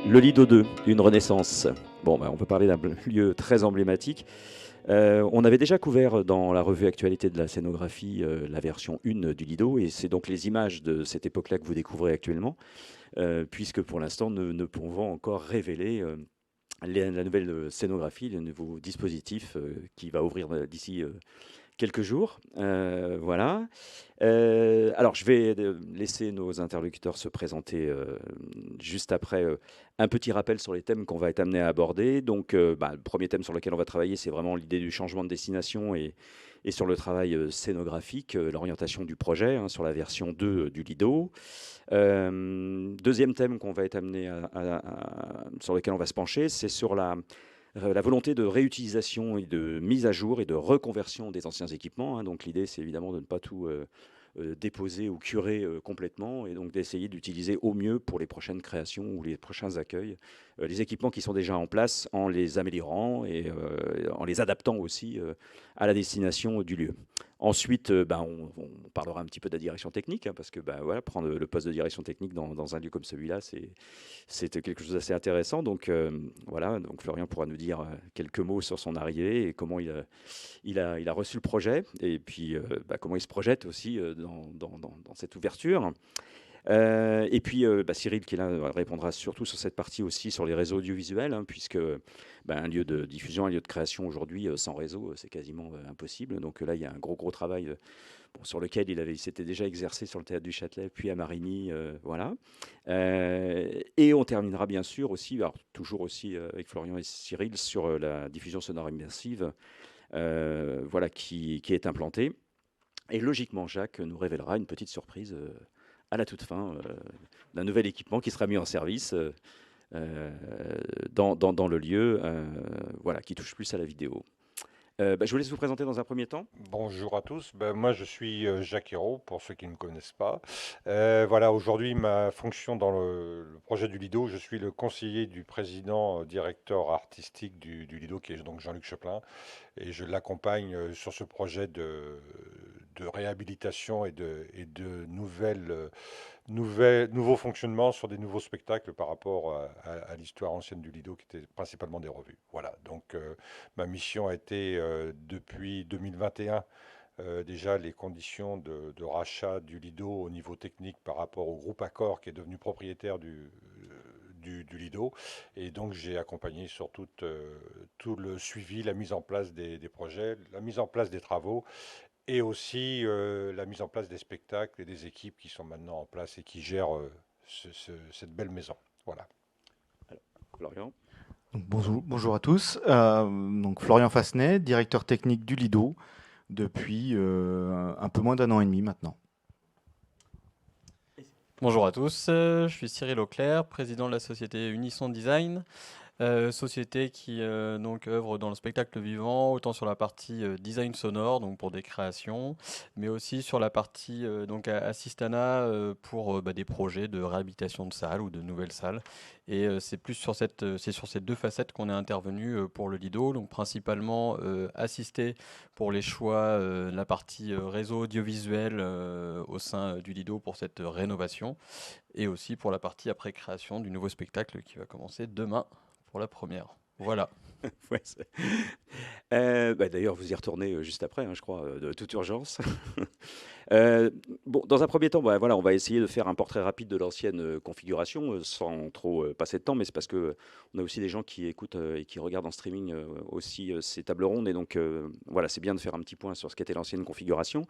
Le Lido 2, une renaissance. Bon, on peut parler d'un lieu très emblématique. On avait déjà couvert dans la revue Actualité de la scénographie la version 1 du Lido, et c'est donc les images de cette époque-là que vous découvrez actuellement, puisque pour l'instant, nous ne pouvons encore révéler la nouvelle scénographie, le nouveau dispositif qui va ouvrir d'ici quelques jours. Voilà. Alors, je vais laisser nos interlocuteurs se présenter juste après. Un petit rappel sur les thèmes qu'on va être amené à aborder. Donc, le premier thème sur lequel on va travailler, c'est vraiment l'idée du changement de destination et sur le travail scénographique, l'orientation du projet hein, sur la version 2 du Lido. Deuxième thème qu'on va être amené sur lequel on va se pencher, c'est sur la volonté de réutilisation et de mise à jour et de reconversion des anciens équipements. Hein. Donc l'idée, c'est évidemment de ne pas tout déposer ou curer complètement et donc d'essayer d'utiliser au mieux pour les prochaines créations ou les prochains accueils les équipements qui sont déjà en place en les améliorant et en les adaptant aussi à la destination du lieu. Ensuite, on parlera un petit peu de la direction technique, hein, parce que voilà, prendre le poste de direction technique dans un lieu comme celui-là, c'est quelque chose d'assez intéressant. Donc voilà, donc Florian pourra nous dire quelques mots sur son arrivée et comment il a reçu le projet, et puis comment il se projette aussi dans cette ouverture. Et puis Cyril qui là répondra surtout sur cette partie aussi sur les réseaux audiovisuels, hein, puisque un lieu de diffusion, un lieu de création aujourd'hui sans réseau, c'est quasiment impossible. Donc là, il y a un gros travail sur lequel il s'était déjà exercé sur le théâtre du Châtelet, puis à Marigny, voilà. Et on terminera bien sûr aussi, alors, toujours aussi avec Florian et Cyril, sur la diffusion sonore immersive, voilà, qui est implantée. Et logiquement, Jacques nous révélera une petite surprise à la toute fin d'un nouvel équipement qui sera mis en service euh, dans le lieu, voilà, qui touche plus à la vidéo. Je vous laisse vous présenter dans un premier temps. Bonjour à tous, moi je suis Jacques Hérault, pour ceux qui ne me connaissent pas. Voilà, aujourd'hui ma fonction dans le projet du Lido, je suis le conseiller du président directeur artistique du Lido, qui est donc Jean-Luc Choplin, et je l'accompagne sur ce projet de réhabilitation et de nouveaux fonctionnements sur des nouveaux spectacles par rapport à l'histoire ancienne du Lido, qui était principalement des revues. Voilà, donc ma mission a été depuis 2021 déjà les conditions de rachat du Lido au niveau technique par rapport au groupe Accor qui est devenu propriétaire du Lido. Et donc j'ai accompagné sur tout le suivi, la mise en place des projets, la mise en place des travaux et aussi la mise en place des spectacles et des équipes qui sont maintenant en place et qui gèrent cette belle maison. Voilà. Alors, Florian. Donc, bonjour à tous. Donc Florian Fassenet, directeur technique du Lido depuis un peu moins d'un an et demi maintenant. Bonjour à tous, je suis Cyril Auclair, président de la société Unisson Design, société qui donc œuvre dans le spectacle vivant, autant sur la partie design sonore, donc pour des créations, mais aussi sur la partie donc assistanat pour des projets de réhabilitation de salles ou de nouvelles salles. Et c'est sur ces deux facettes qu'on est intervenu pour le Lido, donc principalement assister pour les choix de la partie réseau audiovisuel au sein du Lido pour cette rénovation, et aussi pour la partie après création du nouveau spectacle qui va commencer demain pour la première. Voilà. Ouais, d'ailleurs, vous y retournez juste après, hein, je crois, de toute urgence. Bon, dans un premier temps, voilà, on va essayer de faire un portrait rapide de l'ancienne configuration, sans trop passer de temps, mais c'est parce que on a aussi des gens qui écoutent et qui regardent en streaming aussi ces tables rondes, et donc voilà, c'est bien de faire un petit point sur ce qu'était l'ancienne configuration.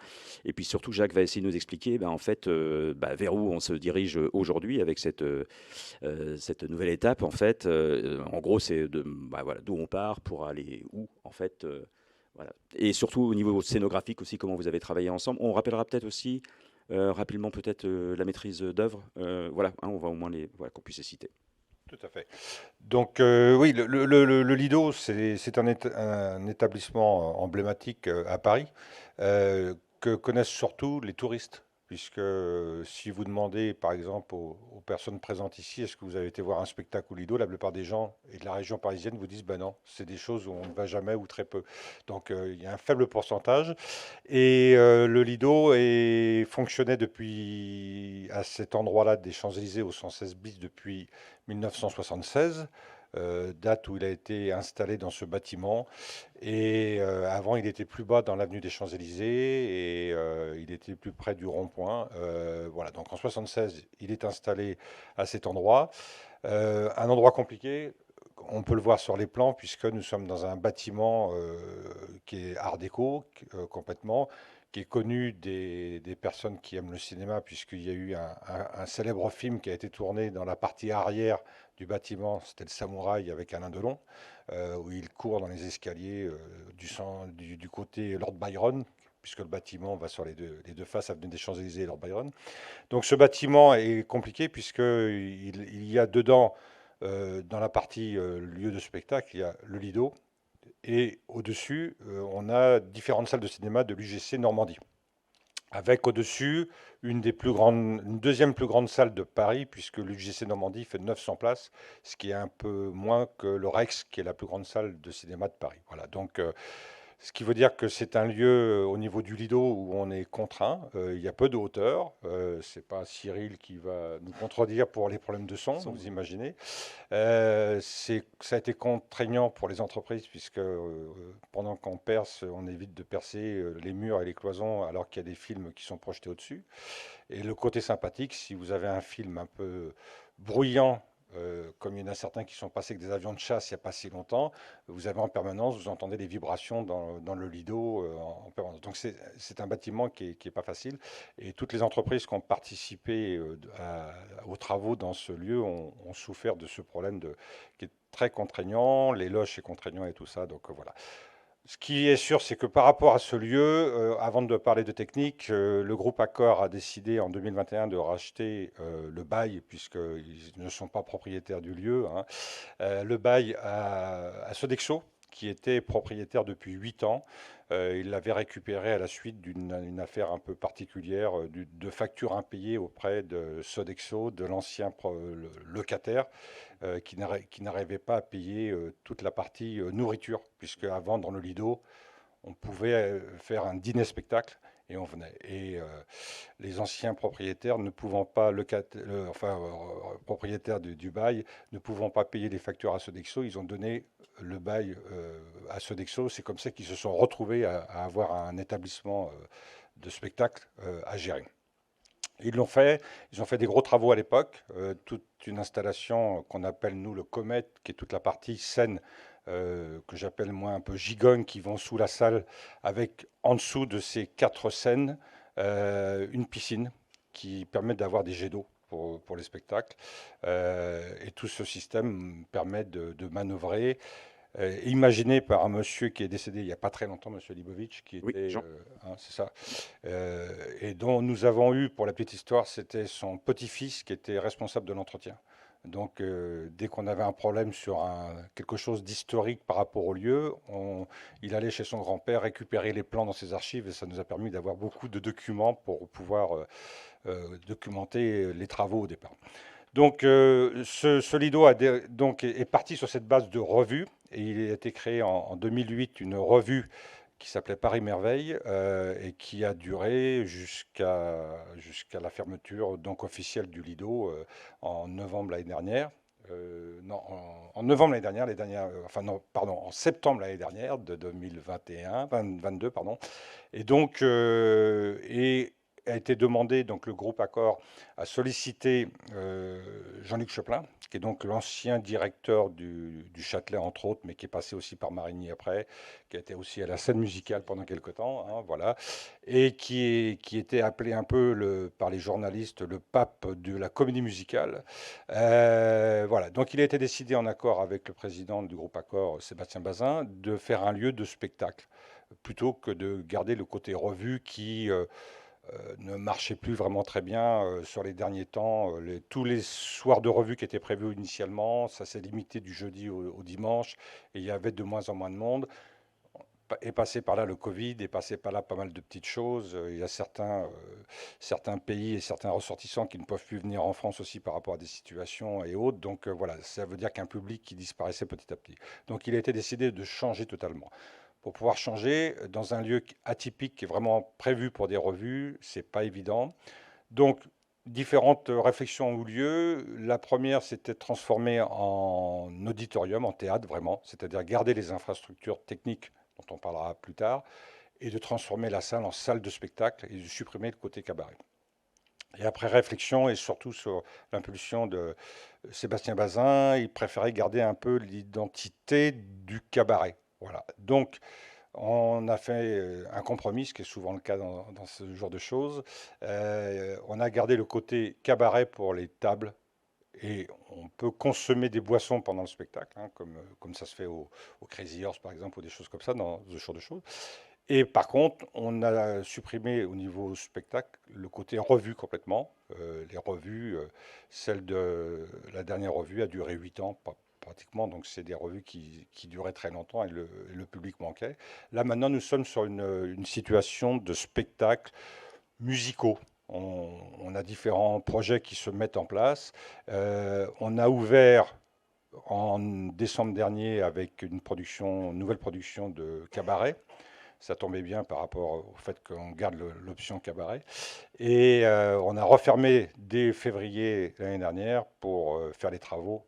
Et puis surtout, Jacques va essayer de nous expliquer, en fait, vers où on se dirige aujourd'hui avec cette nouvelle étape. En fait, en gros, c'est voilà, d'où on part pour aller où, en fait. Voilà. Et surtout au niveau scénographique aussi, comment vous avez travaillé ensemble. On rappellera peut-être aussi rapidement peut-être la maîtrise d'œuvre. Voilà, hein, on va au moins voilà, qu'on puisse les citer. Tout à fait. Donc oui, le Lido, c'est un établissement emblématique à Paris, que connaissent surtout les touristes puisque si vous demandez, par exemple, aux personnes présentes ici, est-ce que vous avez été voir un spectacle au Lido, la plupart des gens et de la région parisienne vous disent, ben non, c'est des choses où on ne va jamais ou très peu. Donc il y a un faible pourcentage. Et le Lido fonctionnait depuis, à cet endroit-là des Champs-Élysées au 116 bis depuis 1976, date où il a été installé dans ce bâtiment. Et avant, il était plus bas dans l'avenue des Champs-Élysées et il était plus près du rond-point. Voilà, donc en 76, il est installé à cet endroit. Un endroit compliqué, on peut le voir sur les plans, puisque nous sommes dans un bâtiment qui est art déco complètement, qui est connu des personnes qui aiment le cinéma, puisqu'il y a eu un célèbre film qui a été tourné dans la partie arrière du bâtiment, c'était le Samouraï avec Alain Delon, où il court dans les escaliers du côté Lord Byron, puisque le bâtiment va sur les deux faces, avenue des Champs-Élysées et Lord Byron. Donc ce bâtiment est compliqué puisqu'il y a dedans, dans la partie lieu de spectacle, il y a le Lido et au-dessus, on a différentes salles de cinéma de l'UGC Normandie. Avec au-dessus une deuxième plus grande salle de Paris, puisque l'UGC Normandie fait 900 places, ce qui est un peu moins que le Rex, qui est la plus grande salle de cinéma de Paris. Voilà, donc ce qui veut dire que c'est un lieu au niveau du Lido où on est contraint. Il y a peu de hauteur. C'est pas Cyril qui va nous contredire pour les problèmes de son, vous imaginez. Ça a été contraignant pour les entreprises puisque pendant qu'on perce, on évite de percer les murs et les cloisons alors qu'il y a des films qui sont projetés au-dessus. Et le côté sympathique, si vous avez un film un peu bruyant, comme il y en a certains qui sont passés avec des avions de chasse il n'y a pas si longtemps, vous avez en permanence, vous entendez des vibrations dans le Lido en permanence. Donc c'est un bâtiment qui est pas facile. Et toutes les entreprises qui ont participé aux travaux dans ce lieu ont souffert de ce problème qui est très contraignant. Les loges, c'est contraignant et tout ça. Donc voilà. Ce qui est sûr, c'est que par rapport à ce lieu, avant de parler de technique, le groupe Accor a décidé en 2021 de racheter le bail, puisqu'ils ne sont pas propriétaires du lieu, hein, le bail à Sodexo, qui était propriétaire depuis 8 ans. Il l'avait récupéré à la suite d'une affaire un peu particulière, de factures impayées auprès de Sodexo, de l'ancien locataire, qui n'arrivait pas à payer toute la partie nourriture, puisque avant, dans le Lido, on pouvait faire un dîner-spectacle et on venait. Et les anciens propriétaires ne pouvant pas, propriétaires du bail, ne pouvant pas payer les factures à Sodexo, ils ont donné le bail à Sodexo. C'est comme ça qu'ils se sont retrouvés à avoir un établissement de spectacle à gérer. Ils l'ont fait, ils ont fait des gros travaux à l'époque, toute une installation qu'on appelle nous le Comet, qui est toute la partie scène que j'appelle moi un peu gigogne, qui vont sous la salle, avec en dessous de ces 4 scènes une piscine qui permet d'avoir des jets d'eau pour les spectacles. Et tout ce système permet de manœuvrer imaginé par un monsieur qui est décédé il n'y a pas très longtemps, monsieur Libovitch, qui Oui, était, Jean. hein, c'est ça, et dont nous avons eu, pour la petite histoire, c'était son petit-fils qui était responsable de l'entretien. Donc, dès qu'on avait un problème sur quelque chose d'historique par rapport au lieu, il allait chez son grand-père récupérer les plans dans ses archives et ça nous a permis d'avoir beaucoup de documents pour pouvoir documenter les travaux au départ. Donc, ce Lido donc, est parti sur cette base de revue et il a été créé en 2008 une revue qui s'appelait Paris Merveille et qui a duré jusqu'à la fermeture donc officielle du Lido en novembre l'année dernière. Non, en novembre l'année dernière, enfin non, pardon, en septembre l'année dernière de 2022, pardon. Et donc, a été demandé, donc le groupe Accor a sollicité Jean-Luc Choplin, qui est donc l'ancien directeur du Châtelet, entre autres, mais qui est passé aussi par Marigny après, qui a été aussi à la scène musicale pendant quelques temps, hein, voilà, et qui était appelé un peu par les journalistes le pape de la comédie musicale. Voilà, donc il a été décidé en accord avec le président du groupe Accor, Sébastien Bazin, de faire un lieu de spectacle plutôt que de garder le côté revue qui ne marchait plus vraiment très bien sur les derniers temps. Tous les soirs de revue qui étaient prévus initialement, ça s'est limité du jeudi au dimanche et il y avait de moins en moins de monde. est passé par là le Covid, est passé par là pas mal de petites choses. Il y a certains pays et certains ressortissants qui ne peuvent plus venir en France aussi par rapport à des situations et autres. Donc voilà, ça veut dire qu'un public qui disparaissait petit à petit. Donc il a été décidé de changer totalement. Pour pouvoir changer dans un lieu atypique qui est vraiment prévu pour des revues, c'est pas évident. Donc, différentes réflexions ont eu lieu. La première, c'était de transformer en auditorium, en théâtre vraiment, c'est-à-dire garder les infrastructures techniques dont on parlera plus tard, et de transformer la salle en salle de spectacle et de supprimer le côté cabaret. Et après réflexion et surtout sur l'impulsion de Sébastien Bazin, il préférait garder un peu l'identité du cabaret. Voilà. Donc, on a fait un compromis, ce qui est souvent le cas dans ce genre de choses. On a gardé le côté cabaret pour les tables et on peut consommer des boissons pendant le spectacle, hein, comme ça se fait au Crazy Horse par exemple, ou des choses comme ça, dans ce genre de choses. Et par contre, on a supprimé au niveau spectacle le côté revue complètement. Les revues, celle de la dernière revue a duré 8 ans pratiquement, donc c'est des revues qui duraient très longtemps et le public manquait. Là maintenant, nous sommes sur une situation de spectacles musicaux. On a différents projets qui se mettent en place. On a ouvert en décembre dernier avec une nouvelle production de cabaret. Ça tombait bien par rapport au fait qu'on garde l'option cabaret. Et on a refermé dès février l'année dernière pour faire les travaux,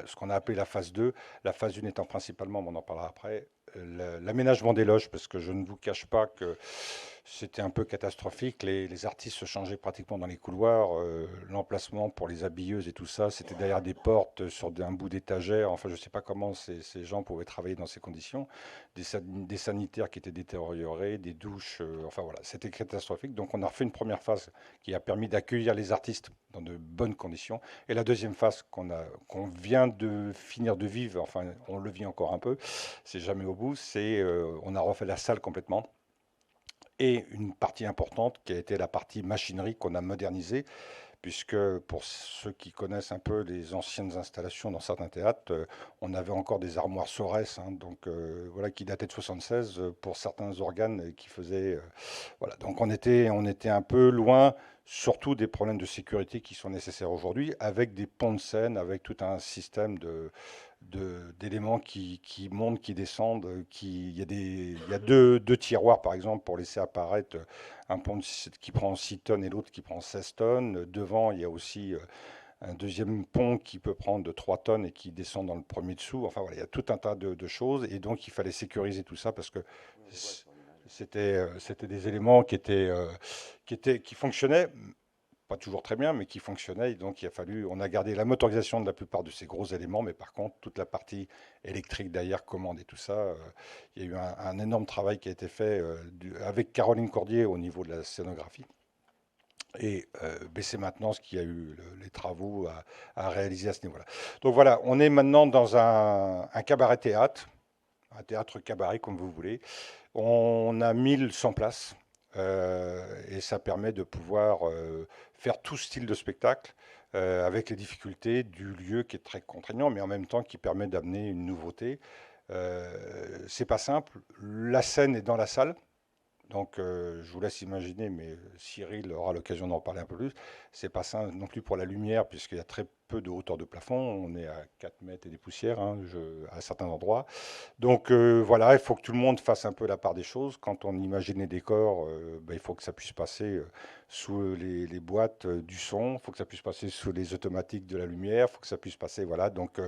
ce qu'on a appelé la phase 2. La phase 1 étant principalement, on en parlera après, l'aménagement des loges, parce que je ne vous cache pas que c'était un peu catastrophique. Les artistes se changeaient pratiquement dans les couloirs. L'emplacement pour les habilleuses et tout ça, c'était derrière des portes, sur un bout d'étagère. Enfin, je ne sais pas comment ces gens pouvaient travailler dans ces conditions. Des sanitaires qui étaient détériorés, des douches. Enfin voilà, c'était catastrophique. Donc on a refait une première phase qui a permis d'accueillir les artistes dans de bonnes conditions. Et la deuxième phase qu'on vient de finir de vivre, enfin on le vit encore un peu, c'est jamais au bout, c'est on a refait la salle complètement et une partie importante qui a été la partie machinerie qu'on a modernisée, puisque pour ceux qui connaissent un peu les anciennes installations dans certains théâtres, on avait encore des armoires Sorès, hein, donc voilà, qui dataient de 76 pour certains organes qui faisaient. Voilà, donc on était un peu loin, surtout des problèmes de sécurité qui sont nécessaires aujourd'hui, avec des ponts de scène, avec tout un système d'éléments qui montent, qui descendent. Il y a deux tiroirs, par exemple, pour laisser apparaître un pont qui prend 6 tonnes et l'autre qui prend 16 tonnes. Devant, il y a aussi un deuxième pont qui peut prendre de 3 tonnes et qui descend dans le premier dessous. Enfin voilà, il y a tout un tas de choses. Et donc, il fallait sécuriser tout ça parce que c'était des éléments qui fonctionnaient, pas toujours très bien, mais qui fonctionnaient. Et donc, on a gardé la motorisation de la plupart de ces gros éléments, mais par contre, toute la partie électrique derrière, commande et tout ça, il y a eu un énorme travail qui a été fait avec Caroline Cordier au niveau de la scénographie. Et BC Maintenance qui a eu les travaux à réaliser à ce niveau-là. Donc voilà, on est maintenant dans un cabaret théâtre, un théâtre cabaret comme vous voulez. On a 1100 places et ça permet de pouvoir faire tout style de spectacle avec les difficultés du lieu qui est très contraignant, mais en même temps qui permet d'amener une nouveauté. C'est pas simple. La scène est dans la salle. Donc, je vous laisse imaginer, mais Cyril aura l'occasion d'en parler un peu plus. C'est pas simple non plus pour la lumière, puisqu'il y a très peu de hauteur de plafond. On est à 4 mètres et des poussières, hein, à certains endroits. Donc, voilà, il faut que tout le monde fasse un peu la part des choses. Quand on imagine les décors, ben, il faut que ça puisse passer sous les boîtes du son, il faut que ça puisse passer sous les automatiques de la lumière, il faut que ça puisse passer, voilà. Donc,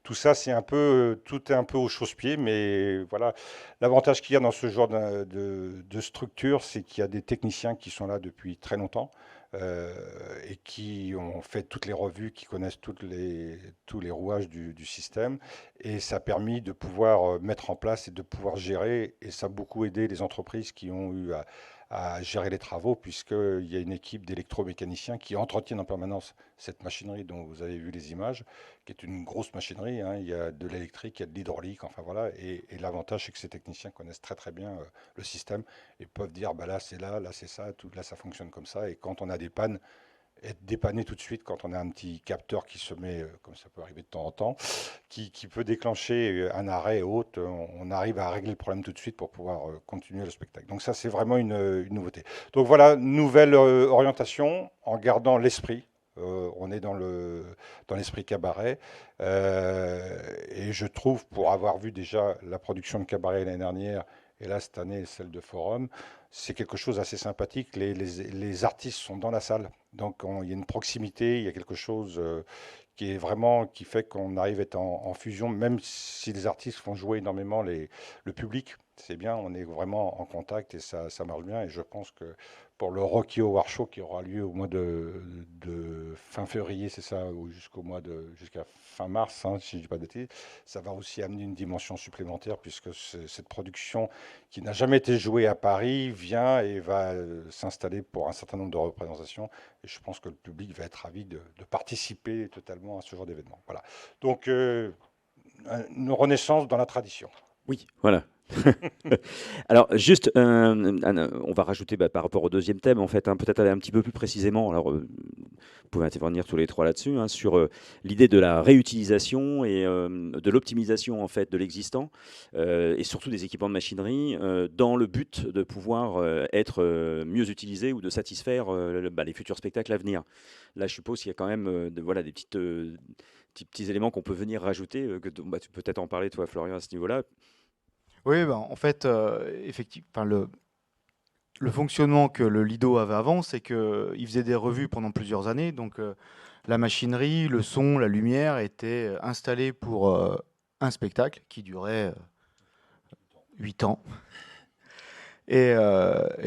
tout ça, tout est un peu au chausse-pied, mais voilà. L'avantage qu'il y a dans ce genre de structure, c'est qu'il y a des techniciens qui sont là depuis très longtemps et qui ont fait toutes les revues, qui connaissent tous les rouages du système. Et ça a permis de pouvoir mettre en place et de pouvoir gérer. Et ça a beaucoup aidé les entreprises qui ont eu à gérer les travaux, puisqu'il y a une équipe d'électromécaniciens qui entretiennent en permanence cette machinerie dont vous avez vu les images, qui est une grosse machinerie, hein. Il y a de l'électrique, il y a de l'hydraulique, enfin voilà. Et l'avantage, c'est que ces techniciens connaissent très très bien le système et peuvent dire, bah là c'est ça, là ça fonctionne comme ça. Et quand on a des pannes, être dépanné tout de suite quand on a un petit capteur qui se met, comme ça peut arriver de temps en temps, qui peut déclencher un arrêt et autres. On arrive à régler le problème tout de suite pour pouvoir continuer le spectacle. Donc ça, c'est vraiment une nouveauté. Donc voilà, nouvelle orientation en gardant l'esprit. On est dans l'esprit cabaret. Et je trouve, pour avoir vu déjà la production de cabaret l'année dernière, et là cette année celle de Forum, c'est quelque chose d'assez sympathique. Les artistes sont dans la salle, donc il y a une proximité, il y a quelque chose qui est vraiment, qui fait qu'on arrive à être en fusion, même si les artistes font jouer énormément le public. C'est bien, on est vraiment en contact et ça marche bien. Et je pense que pour le Rocky Horror Show qui aura lieu au mois de fin février, c'est ça, ou jusqu'à fin mars, hein, si je ne dis pas de bêtises, ça va aussi amener une dimension supplémentaire puisque cette production qui n'a jamais été jouée à Paris vient et va s'installer pour un certain nombre de représentations. Et je pense que le public va être ravi de participer totalement à ce genre d'événement. Voilà. Donc, une renaissance dans la tradition. Oui, voilà. Alors, juste, on va rajouter par rapport au deuxième thème, en fait, hein, peut-être aller un petit peu plus précisément. Alors, vous pouvez intervenir tous les trois là-dessus, hein, sur l'idée de la réutilisation et de l'optimisation en fait de l'existant et surtout des équipements de machinerie dans le but de pouvoir être mieux utilisés ou de satisfaire les futurs spectacles à venir. Là, je suppose qu'il y a quand même voilà, des petits éléments qu'on peut venir rajouter. Tu peux peut-être en parler, toi, Florian, à ce niveau-là. Oui, ben, en fait, effectivement, le fonctionnement que le Lido avait avant, c'est qu'il faisait des revues pendant plusieurs années. Donc, la machinerie, le son, la lumière étaient installés pour un spectacle qui durait 8 ans. Et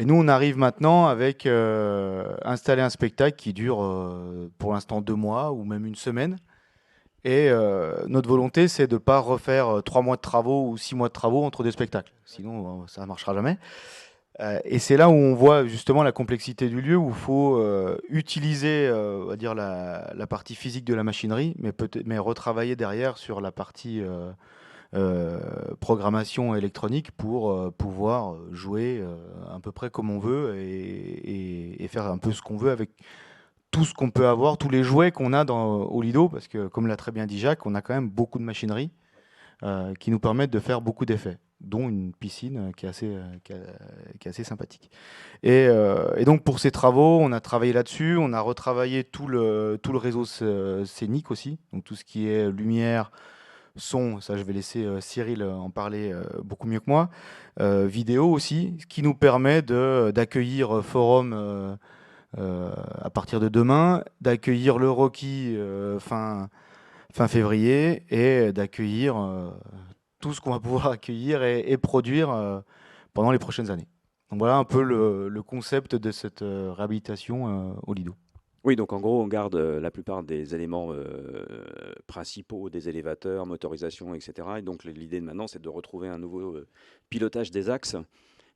nous, on arrive maintenant avec installer un spectacle qui dure pour l'instant 2 mois ou même une semaine. Et notre volonté, c'est de ne pas refaire 3 mois de travaux ou 6 mois de travaux entre deux spectacles. Sinon, ça ne marchera jamais. Et c'est là où on voit justement la complexité du lieu, où il faut utiliser on va dire la partie physique de la machinerie, mais retravailler derrière sur la partie programmation électronique pour pouvoir jouer à peu près comme on veut et faire un peu ce qu'on veut avec tout ce qu'on peut avoir, tous les jouets qu'on a au Lido, parce que comme l'a très bien dit Jacques, on a quand même beaucoup de machinerie qui nous permettent de faire beaucoup d'effets, dont une piscine qui est assez sympathique. Et donc pour ces travaux, on a travaillé là-dessus, on a retravaillé tout le réseau scénique aussi, donc tout ce qui est lumière, son, ça je vais laisser Cyril en parler beaucoup mieux que moi, vidéo aussi, ce qui nous permet d'accueillir Forum à partir de demain, d'accueillir le Rocky fin février et d'accueillir tout ce qu'on va pouvoir accueillir et produire pendant les prochaines années. Donc voilà un peu le concept de cette réhabilitation au Lido. Oui, donc en gros, on garde la plupart des éléments principaux des élévateurs, motorisation, etc. Et donc l'idée de maintenant, c'est de retrouver un nouveau pilotage des axes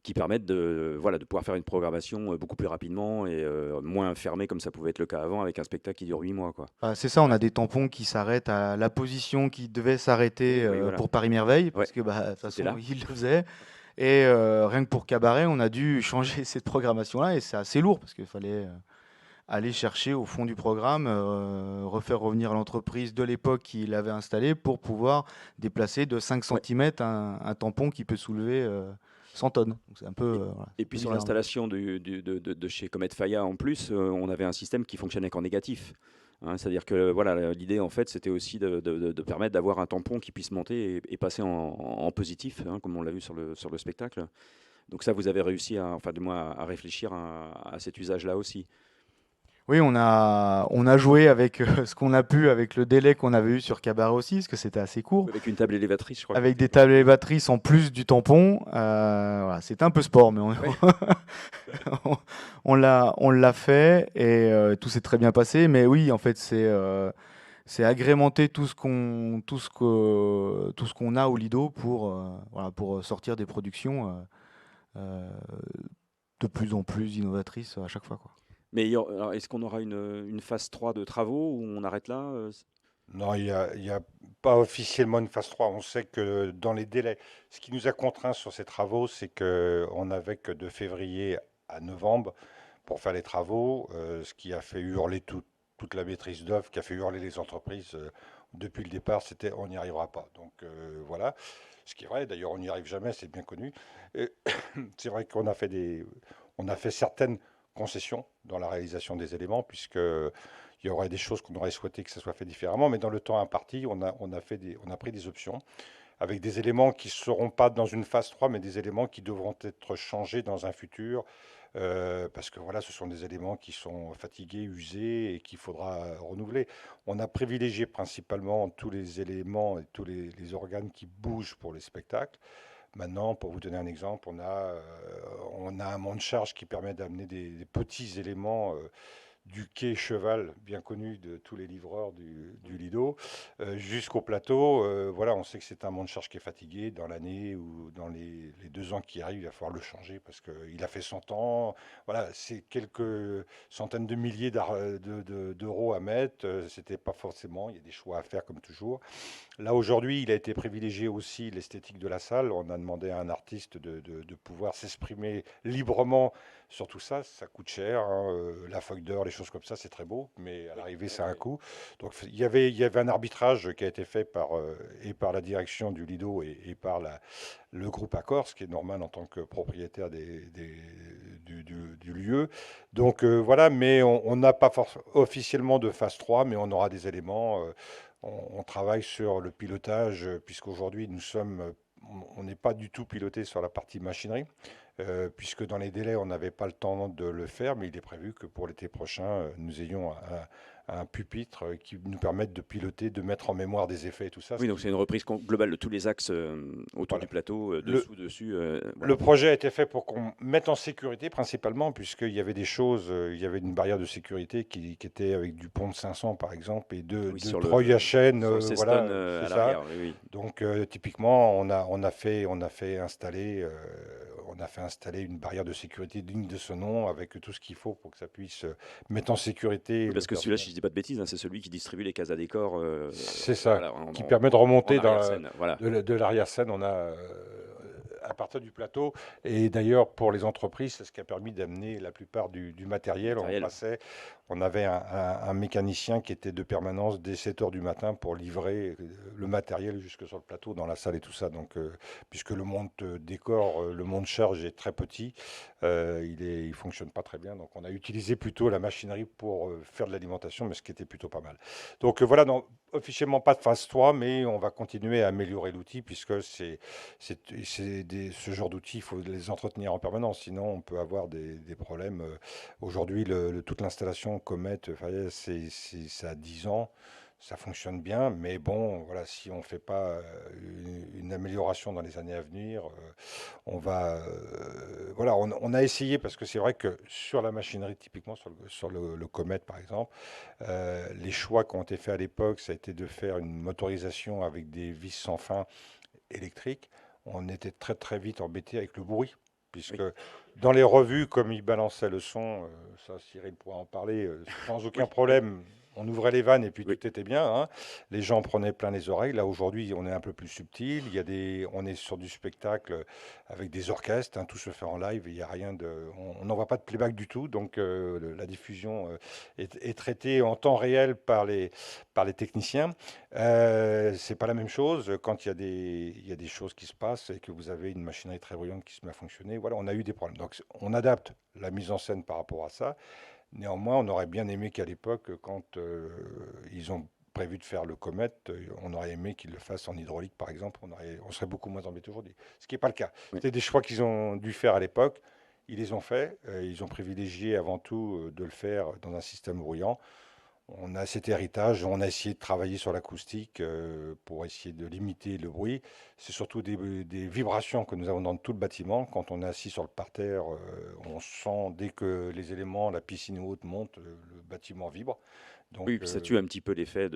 qui permettent de pouvoir faire une programmation beaucoup plus rapidement et moins fermée comme ça pouvait être le cas avant avec un spectacle qui dure 8 mois, quoi. C'est ça, on a des tampons qui s'arrêtent à la position qui devait s'arrêter Oui, voilà. pour Paris Merveille, parce Ouais, que de toute façon, c'était là. ils le faisaient. Et rien que pour Cabaret, on a dû changer cette programmation-là, et c'est assez lourd, parce qu'il fallait aller chercher au fond du programme, refaire revenir l'entreprise de l'époque qui l'avait installé pour pouvoir déplacer de 5 Ouais. cm un tampon qui peut soulever 100 tonnes. Donc c'est un peu, voilà, Et puis sur bizarre. l'installation de chez Comet Faya en plus, on avait un système qui fonctionnait qu'en négatif. Hein, c'est-à-dire que voilà, l'idée en fait c'était aussi de permettre d'avoir un tampon qui puisse monter et passer en positif, hein, comme on l'a vu sur le spectacle. Donc ça, vous avez réussi enfin du moins à réfléchir à cet usage-là aussi. Oui, on a joué avec ce qu'on a pu, avec le délai qu'on avait eu sur Cabaret aussi, parce que c'était assez court. Avec une table élévatrice, je crois. Avec des tables élévatrices en plus du tampon. Voilà, c'était un peu sport, mais on l'a fait et tout s'est très bien passé. Mais oui, en fait, c'est agrémenter tout ce qu'on a au Lido pour sortir des productions de plus en plus innovatrices à chaque fois, quoi. Mais alors, est-ce qu'on aura une phase 3 de travaux où on arrête là Non, il y a pas officiellement une phase 3. On sait que dans les délais, ce qui nous a contraints sur ces travaux, c'est qu'on n'avait que de février à novembre pour faire les travaux, ce qui a fait hurler toute la maîtrise d'œuvre, qui a fait hurler les entreprises depuis le départ, c'était on n'y arrivera pas. Donc voilà, ce qui est vrai, d'ailleurs on n'y arrive jamais, c'est bien connu. Et c'est vrai on a fait certaines concessions dans la réalisation des éléments, puisque il y aurait des choses qu'on aurait souhaité que ça soit fait différemment, mais dans le temps imparti, on a pris des options avec des éléments qui ne seront pas dans une phase 3, mais des éléments qui devront être changés dans un futur, parce que voilà, ce sont des éléments qui sont fatigués, usés et qu'il faudra renouveler. On a privilégié principalement tous les éléments et tous les organes qui bougent pour les spectacles. Maintenant, pour vous donner un exemple, on a un monte charge qui permet d'amener des petits éléments du quai Cheval, bien connu de tous les livreurs du Lido, jusqu'au plateau. Voilà, on sait que c'est un monte charge qui est fatigué dans l'année ou dans les 2 ans qui arrivent, il va falloir le changer parce qu'il a fait 100 ans. Voilà, c'est quelques centaines de milliers d'euros à mettre. C'était pas forcément, il y a des choix à faire comme toujours. Là, aujourd'hui, il a été privilégié aussi l'esthétique de la salle. On a demandé à un artiste de pouvoir s'exprimer librement sur tout ça. Ça coûte cher, hein, la feuille d'or, les choses comme ça, c'est très beau, mais à l'arrivée, ça a un coût. Donc, il y avait un arbitrage qui a été fait et par la direction du Lido et par le groupe Accor, ce qui est normal en tant que propriétaire du lieu. Donc, voilà, mais on n'a pas officiellement de phase 3, mais on aura des éléments. On travaille sur le pilotage, puisqu'aujourd'hui, on n'est pas du tout piloté sur la partie machinerie, puisque dans les délais, on n'avait pas le temps de le faire, mais il est prévu que pour l'été prochain, nous ayons un pupitre qui nous permette de piloter, de mettre en mémoire des effets et tout ça. Oui, donc c'est une reprise globale de tous les axes autour Voilà. du plateau, Le, dessous, dessus. Voilà. le projet a été fait pour qu'on mette en sécurité principalement, puisqu'il y avait des choses, il y avait une barrière de sécurité qui était avec du pont de 500 par exemple, et deux Oui, sur treuils à chaîne, sur le ceston voilà, à c'est ça. l'arrière. Oui, oui. Donc typiquement, on a fait installer une barrière de sécurité digne de ce nom, avec tout ce qu'il faut pour que ça puisse mettre en sécurité Oui, le parce que celui-là, personnel. si je dis pas de bêtises, hein, c'est celui qui distribue les cases à décor. C'est ça, Voilà, qui permet de remonter arrière-scène. Voilà. de l'arrière-scène. On a à partir du plateau. Et d'ailleurs, pour les entreprises, c'est ce qui a permis d'amener la plupart du matériel. On avait un mécanicien qui était de permanence dès 7 heures du matin pour livrer le matériel jusque sur le plateau, dans la salle et tout ça. Donc, puisque le monte décor, le monte charge est très petit, il fonctionne pas très bien. Donc, on a utilisé plutôt la machinerie pour faire de l'alimentation, mais ce qui était plutôt pas mal. Donc, voilà, non, officiellement pas de phase 3, mais on va continuer à améliorer l'outil, puisque ce genre d'outils, il faut les entretenir en permanence, sinon on peut avoir des problèmes. Aujourd'hui, toute l'installation Comet, ça a 10 ans, ça fonctionne bien, mais bon, voilà, si on ne fait pas une amélioration dans les années à venir, voilà, on a essayé, parce que c'est vrai que sur la machinerie, typiquement sur le Comet par exemple, les choix qui ont été faits à l'époque, ça a été de faire une motorisation avec des vis sans fin électriques. On était très très vite embêté avec le bruit, puisque Oui. dans les revues, comme ils balançaient le son, ça Cyril pourra en parler, sans aucun Oui. problème, on ouvrait les vannes et puis Oui. tout était bien, hein. Les gens prenaient plein les oreilles. Là aujourd'hui, on est un peu plus subtil. On est sur du spectacle avec des orchestres, hein, tout se fait en live. Il y a rien on n'envoie pas de playback du tout, donc la diffusion est traitée en temps réel par les techniciens. C'est pas la même chose quand il y a des choses qui se passent et que vous avez une machinerie très bruyante qui se met à fonctionner. Voilà, on a eu des problèmes. Donc on adapte la mise en scène par rapport à ça. Néanmoins, on aurait bien aimé qu'à l'époque, quand ils ont prévu de faire le Comet, on aurait aimé qu'ils le fassent en hydraulique, par exemple. On serait beaucoup moins embêté aujourd'hui. Ce qui n'est pas le cas. Oui. C'était des choix qu'ils ont dû faire à l'époque. Ils les ont faits. Ils ont privilégié avant tout de le faire dans un système bruyant. On a cet héritage, on a essayé de travailler sur l'acoustique pour essayer de limiter le bruit. C'est surtout des vibrations que nous avons dans tout le bâtiment. Quand on est assis sur le parterre, on sent dès que les éléments, la piscine ou autre montent, le bâtiment vibre. Donc, Oui, puis ça tue un petit peu l'effet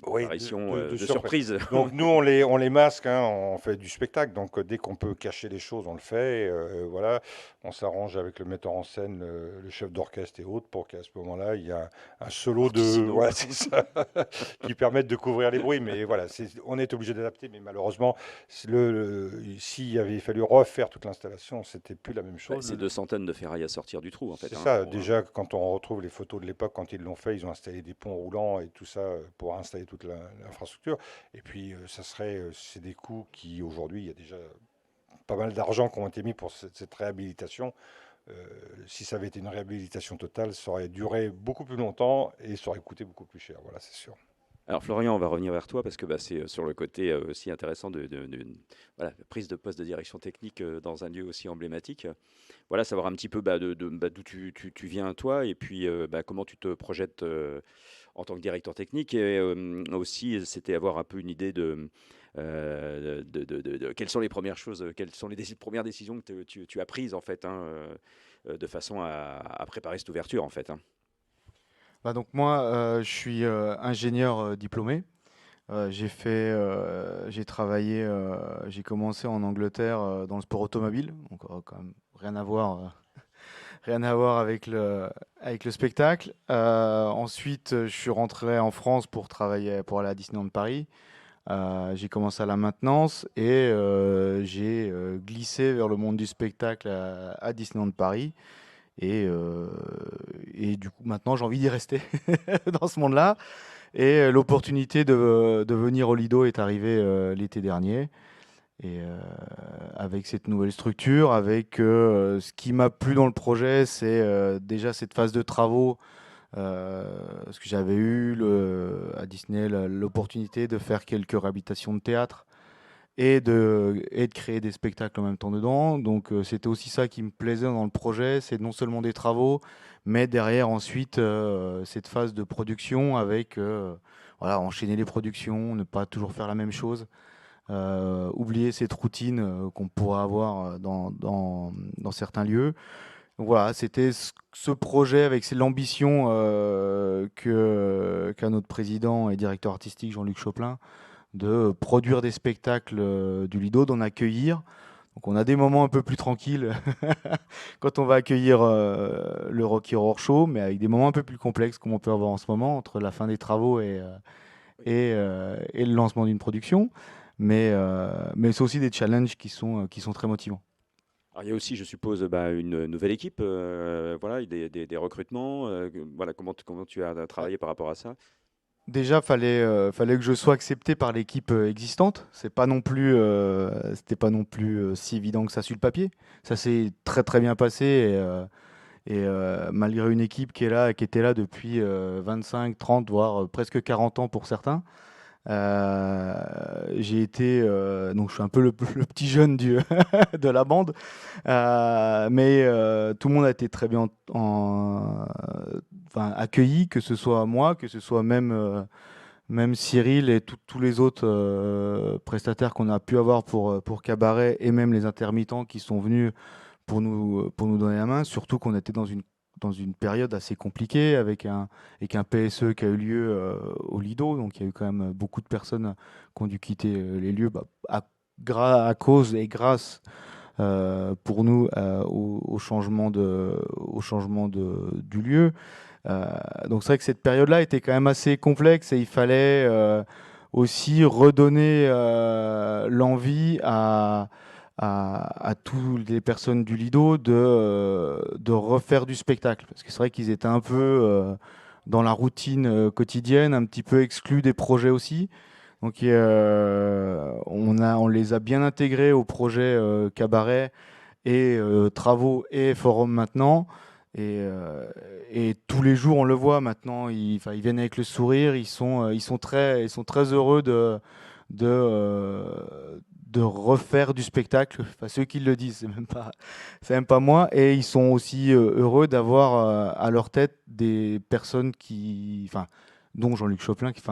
oui, d'apparition, de de surprise. surprise. Donc nous, on les masque, hein, on fait du spectacle. Donc dès qu'on peut cacher les choses, on le fait. Voilà, on s'arrange avec le metteur en scène, le chef d'orchestre et autres, pour qu'à ce moment-là, il y a un solo de officinaux. voilà, c'est ça, qui permettent de couvrir les bruits. Mais voilà, on est obligé d'adapter. Mais malheureusement, s'il avait fallu refaire toute l'installation, c'était plus la même Bah, chose. c'est 200 tonnes de ferraille à sortir du trou, en fait. C'est Hein, ça, déjà, quand on retrouve les photos de l'époque, quand ils l'ont fait, ils ont installé des ponts roulants et tout ça pour installer toute l'infrastructure. Et puis, c'est des coûts qui, aujourd'hui, il y a déjà pas mal d'argent qui ont été mis pour cette réhabilitation. Euh, Si ça avait été une réhabilitation totale, ça aurait duré beaucoup plus longtemps et ça aurait coûté beaucoup plus cher. Voilà, c'est sûr. Alors Florian, on va revenir vers toi parce que bah, c'est sur le côté aussi intéressant voilà, prise de poste de direction technique dans un lieu aussi emblématique. Voilà, savoir un petit peu bah, d'où tu viens toi et puis bah, comment tu te projettes en tant que directeur technique et aussi c'était avoir un peu une idée de quelles sont les premières choses, quelles sont les premières décisions que tu as prises en fait hein, de façon à préparer cette ouverture en fait. Hein. Bah donc moi, je suis ingénieur diplômé. J'ai travaillé, j'ai commencé en Angleterre dans le sport automobile, donc quand même rien à voir avec le spectacle. Ensuite, je suis rentré en France pour travailler, pour aller à Disneyland Paris. J'ai commencé à la maintenance et j'ai glissé vers le monde du spectacle à Disneyland Paris. Et, euh, et du coup, maintenant, j'ai envie d'y rester dans ce monde-là. Et l'opportunité de venir au Lido est arrivée l'été dernier. Et avec cette nouvelle structure, avec ce qui m'a plu dans le projet, c'est déjà cette phase de travaux. Parce que j'avais eu à Disney l'opportunité de faire quelques réhabilitations de théâtre et de créer des spectacles en même temps dedans. Donc c'était aussi ça qui me plaisait dans le projet, c'est non seulement des travaux, mais derrière ensuite cette phase de production avec voilà, enchaîner les productions, ne pas toujours faire la même chose, oublier cette routine qu'on pourrait avoir dans certains lieux. Donc voilà, c'était ce projet avec l'ambition qu'a notre président et directeur artistique Jean-Luc Choplin de produire des spectacles du Lido, d'en accueillir. Donc on a des moments un peu plus tranquilles quand on va accueillir le Rocky Horror Show, mais avec des moments un peu plus complexes comme on peut avoir en ce moment entre la fin des travaux et le lancement d'une production. Mais c'est aussi des challenges qui sont très motivants. Alors, il y a aussi, je suppose, bah, une nouvelle équipe, voilà, des recrutements. Voilà, comment tu as travaillé par rapport à ça? Déjà, fallait que je sois accepté par l'équipe existante. C'était pas non plus si évident que ça sur le papier. Ça s'est très très bien passé malgré une équipe qui était là depuis 25, 30, voire presque 40 ans pour certains. Euh, donc je suis un peu le petit jeune de la bande, mais tout le monde a été très bien enfin, accueilli, que ce soit moi, que ce soit même Cyril et tous les autres prestataires qu'on a pu avoir pour Cabaret et même les intermittents qui sont venus pour nous donner la main, surtout qu'on était dans une période assez compliquée avec un PSE qui a eu lieu au Lido, donc il y a eu quand même beaucoup de personnes qui ont dû quitter les lieux à cause et grâce pour nous au changement du lieu. Donc c'est vrai que cette période-là était quand même assez complexe et il fallait aussi redonner l'envie à toutes les personnes du Lido de refaire du spectacle. Parce que c'est vrai qu'ils étaient un peu dans la routine quotidienne, un petit peu exclus des projets aussi. Donc on les a bien intégrés au projet Cabaret et travaux et forum maintenant. Et tous les jours, on le voit maintenant, enfin, ils viennent avec le sourire, ils sont très heureux de, de refaire du spectacle. Enfin, ceux qui le disent, c'est même pas moi. Et ils sont aussi heureux d'avoir à leur tête des personnes enfin, dont Jean-Luc Choplin, qui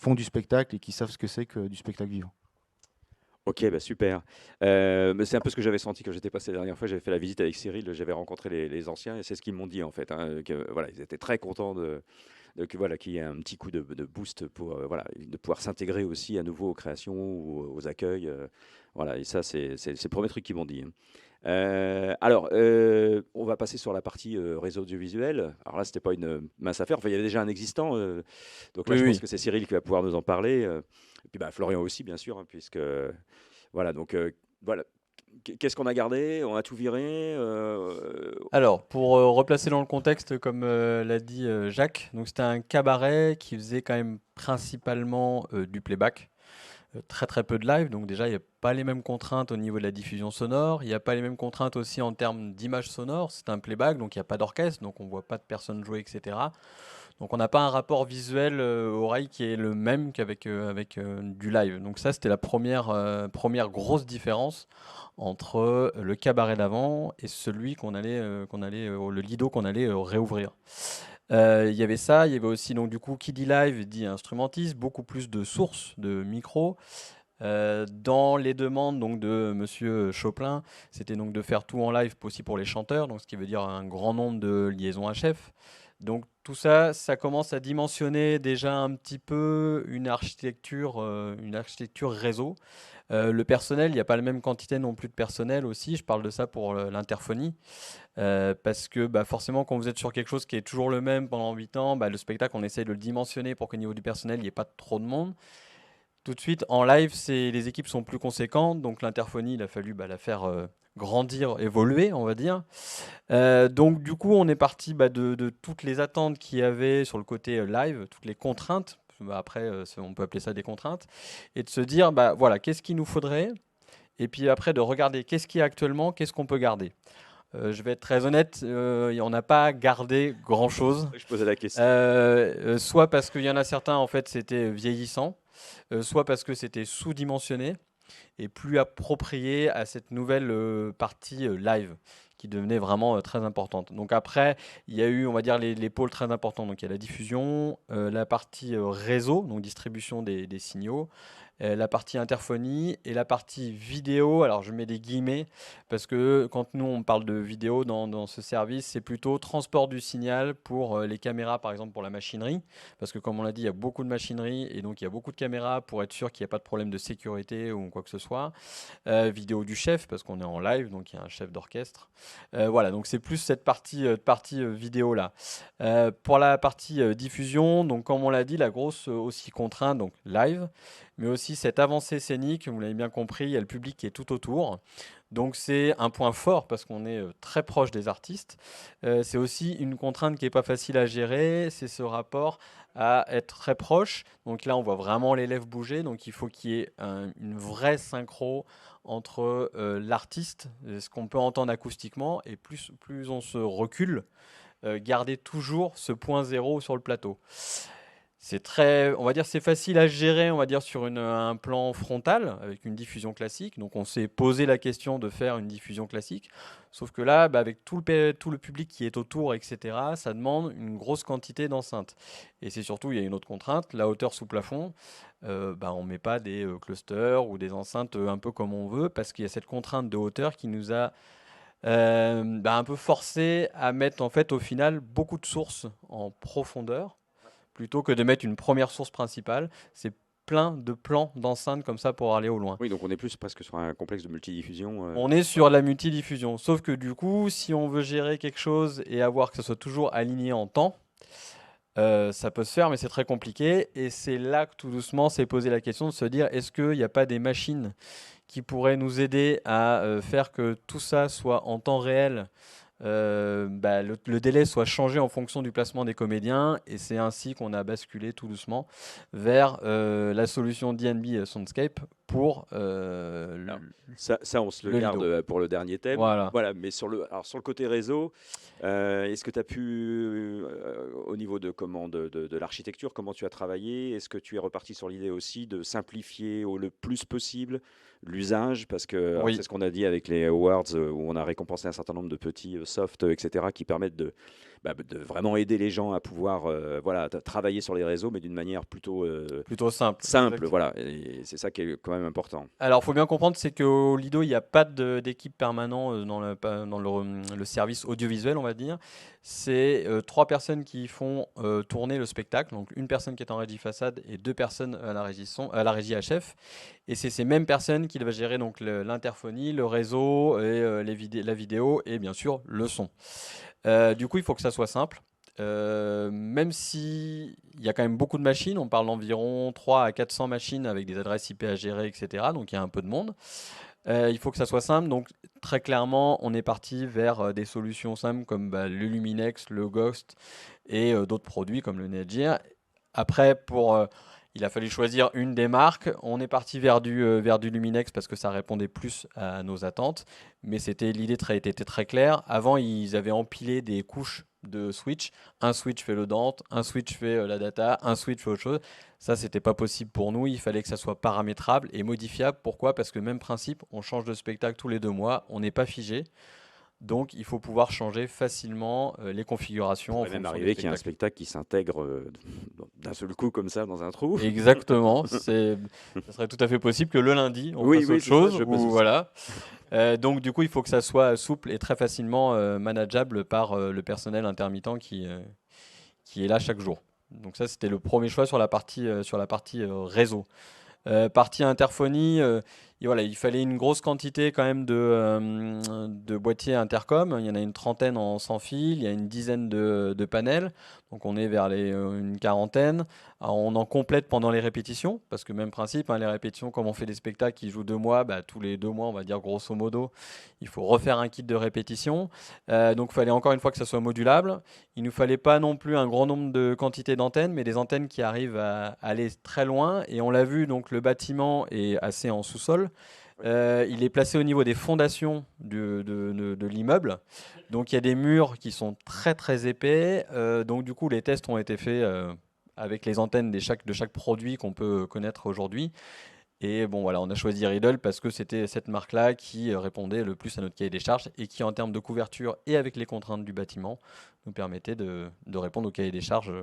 font du spectacle et qui savent ce que c'est que du spectacle vivant. Ok, bah super. Mais c'est un peu ce que j'avais senti quand j'étais passé la dernière fois. J'avais fait la visite avec Cyril, j'avais rencontré les anciens et c'est ce qu'ils m'ont dit en fait. Hein, que, voilà, ils étaient très contents Donc voilà, qui est un petit coup de boost pour voilà, de pouvoir s'intégrer aussi à nouveau aux créations ou aux accueils. Voilà, et ça, c'est le premier truc qu'ils m'ont dit, hein. Alors, on va passer sur la partie réseau audiovisuel. Alors là, c'était pas une mince affaire. Enfin, il y avait déjà un existant. Donc là, Oui, je pense oui. que c'est Cyril qui va pouvoir nous en parler. Et puis bah, Florian aussi, bien sûr, hein, puisque voilà. Donc voilà. Qu'est-ce qu'on a gardé? On a tout viré. Alors, pour replacer dans le contexte, comme l'a dit Jacques, donc c'était un cabaret qui faisait quand même principalement du playback, très très peu de live. Donc déjà, il n'y a pas les mêmes contraintes au niveau de la diffusion sonore. Il n'y a pas les mêmes contraintes aussi en termes d'image sonore. C'est un playback, donc il n'y a pas d'orchestre, donc on ne voit pas de personnes jouer, etc. Donc on n'a pas un rapport visuel oreille qui est le même qu'avec du live. Donc ça, c'était la première grosse différence entre le cabaret d'avant et celui le Lido qu'on allait réouvrir. Il y avait ça, il y avait aussi donc du coup qui dit live dit instrumentiste, beaucoup plus de sources de micros. Dans les demandes donc de Monsieur Choplin, c'était donc de faire tout en live aussi pour les chanteurs, donc ce qui veut dire un grand nombre de liaisons HF. Donc tout ça, ça commence à dimensionner déjà un petit peu une architecture réseau. Le personnel, il n'y a pas la même quantité non plus de personnel aussi. Je parle de ça pour l'interphonie. Parce que bah, forcément, quand vous êtes sur quelque chose qui est toujours le même pendant 8 ans, bah, le spectacle, on essaye de le dimensionner pour qu'au niveau du personnel, il n'y ait pas trop de monde. Tout de suite, en live, les équipes sont plus conséquentes. Donc l'interphonie, il a fallu la faire grandir, évoluer, on va dire. Donc du coup, on est parti de toutes les attentes qu'il y avait sur le côté live, toutes les contraintes. Après, on peut appeler ça des contraintes. Et de se dire, bah, voilà, qu'est-ce qu'il nous faudrait? Et puis après, de regarder qu'est-ce qu'il y a actuellement, qu'est-ce qu'on peut garder. Je vais être très honnête, on n'a pas gardé grand-chose. Je posais la question. Soit parce qu'il y en a certains, en fait, c'était vieillissant, soit parce que c'était sous-dimensionné et plus approprié à cette nouvelle partie live qui devenait vraiment très importante. Donc après, il y a eu, on va dire, les pôles très importants. Donc il y a la diffusion, la partie réseau, donc distribution des signaux, la partie interphonie et la partie vidéo. Alors je mets des guillemets parce que quand nous on parle de vidéo dans ce service, c'est plutôt transport du signal pour les caméras, par exemple pour la machinerie, parce que comme on l'a dit, il y a beaucoup de machinerie et donc il y a beaucoup de caméras pour être sûr qu'il n'y a pas de problème de sécurité ou quoi que ce soit. Vidéo du chef parce qu'on est en live, donc il y a un chef d'orchestre. Voilà, donc c'est plus cette partie vidéo là. Pour la partie diffusion, donc comme on l'a dit, la grosse aussi contrainte, donc live, mais aussi cette avancée scénique, vous l'avez bien compris, il y a le public qui est tout autour. Donc c'est un point fort parce qu'on est très proche des artistes. C'est aussi une contrainte qui n'est pas facile à gérer, c'est ce rapport à être très proche. Donc là, on voit vraiment l'élève bouger, donc il faut qu'il y ait une vraie synchro entre l'artiste, ce qu'on peut entendre acoustiquement, et plus on se recule, garder toujours ce point zéro sur le plateau. C'est très, on va dire, c'est facile à gérer, on va dire, sur un plan frontal avec une diffusion classique. Donc, on s'est posé la question de faire une diffusion classique. Sauf que là, avec tout le public qui est autour, etc., ça demande une grosse quantité d'enceintes. Et c'est surtout, il y a une autre contrainte, la hauteur sous plafond. On ne met pas des clusters ou des enceintes un peu comme on veut parce qu'il y a cette contrainte de hauteur qui nous a un peu forcé à mettre en fait au final beaucoup de sources en profondeur plutôt que de mettre une première source principale. C'est plein de plans d'enceintes comme ça pour aller au loin. Oui, donc on est plus presque sur un complexe de multidiffusion. On est sur la multidiffusion, sauf que du coup, si on veut gérer quelque chose et avoir que ce soit toujours aligné en temps, ça peut se faire, mais c'est très compliqué. Et c'est là que tout doucement s'est posé la question de se dire, est-ce qu'il n'y a pas des machines qui pourraient nous aider à faire que tout ça soit en temps réel, le délai soit changé en fonction du placement des comédiens, et c'est ainsi qu'on a basculé tout doucement vers la solution DNB Soundscape pour ça, on se le garde Lido. pour le dernier thème. Voilà. Mais sur le côté réseau, est-ce que tu as pu, au niveau de l'architecture, comment tu as travaillé? Est-ce que tu es reparti sur l'idée aussi de simplifier le plus possible l'usage? Parce que Oui. c'est ce qu'on a dit avec les awards, où on a récompensé un certain nombre de petits softs, etc., qui permettent de vraiment aider les gens à pouvoir voilà, travailler sur les réseaux, mais d'une manière plutôt Plutôt simple. simple. Exactement. Voilà, et c'est ça qui est quand même important. Alors, il faut bien comprendre, c'est qu'au Lido, il n'y a pas d'équipe permanente dans le service audiovisuel, on va dire. C'est 3 personnes qui font tourner le spectacle. Donc, une personne qui est en régie façade et 2 personnes à la régie son, à la régie HF. Et c'est ces mêmes personnes qui doivent gérer donc l'interphonie, le réseau, et, la vidéo et bien sûr le son. Du coup, il faut que ça soit simple. Même si il y a quand même beaucoup de machines, on parle d'environ 3 à 400 machines avec des adresses IP à gérer, etc. Donc il y a un peu de monde. Il faut que ça soit simple. Donc très clairement, on est parti vers des solutions simples comme le Luminex, le Ghost et d'autres produits comme le Netgear. Après, il a fallu choisir une des marques. On est parti vers du Luminex parce que ça répondait plus à nos attentes. Mais l'idée était très claire. Avant, ils avaient empilé des couches de switch. Un switch fait le Dante, un switch fait la data, un switch fait autre chose. Ça, c'était pas possible pour nous. Il fallait que ça soit paramétrable et modifiable. Pourquoi? Parce que même principe, on change de spectacle tous les 2 mois. On n'est pas figé. Donc, il faut pouvoir changer facilement les Il configurations en pourrait même fonction du arriver qu'il y ait un spectacle. spectacle qui s'intègre d'un seul coup comme ça dans un trou. Exactement, ça serait tout à fait possible que le lundi, on Oui, fasse oui, autre c'est ça, chose, je pense ou aussi. voilà. Donc du coup, il faut que ça soit souple et très facilement manageable par le personnel intermittent qui est là chaque jour. Donc ça, c'était le premier choix sur la partie réseau. Partie interphonie, et voilà, il fallait une grosse quantité quand même de boîtiers intercom. Il y en a une trentaine en sans fil, il y a une dizaine de panels. Donc on est vers une quarantaine. Alors, on en complète pendant les répétitions, parce que même principe, hein, les répétitions, comme on fait des spectacles qui jouent 2 mois, tous les 2 mois, on va dire grosso modo, il faut refaire un kit de répétition. Donc il fallait encore une fois que ça soit modulable. Il ne nous fallait pas non plus un grand nombre de quantités d'antennes, mais des antennes qui arrivent à aller très loin. Et on l'a vu, donc le bâtiment est assez en sous-sol. Il est placé au niveau des fondations de l'immeuble. Donc il y a des murs qui sont très très épais. Donc du coup, les tests ont été faits avec les antennes de chaque produit qu'on peut connaître aujourd'hui. Et bon, voilà, on a choisi Riddle parce que c'était cette marque-là qui répondait le plus à notre cahier des charges et qui, en termes de couverture et avec les contraintes du bâtiment, nous permettait de répondre au cahier des charges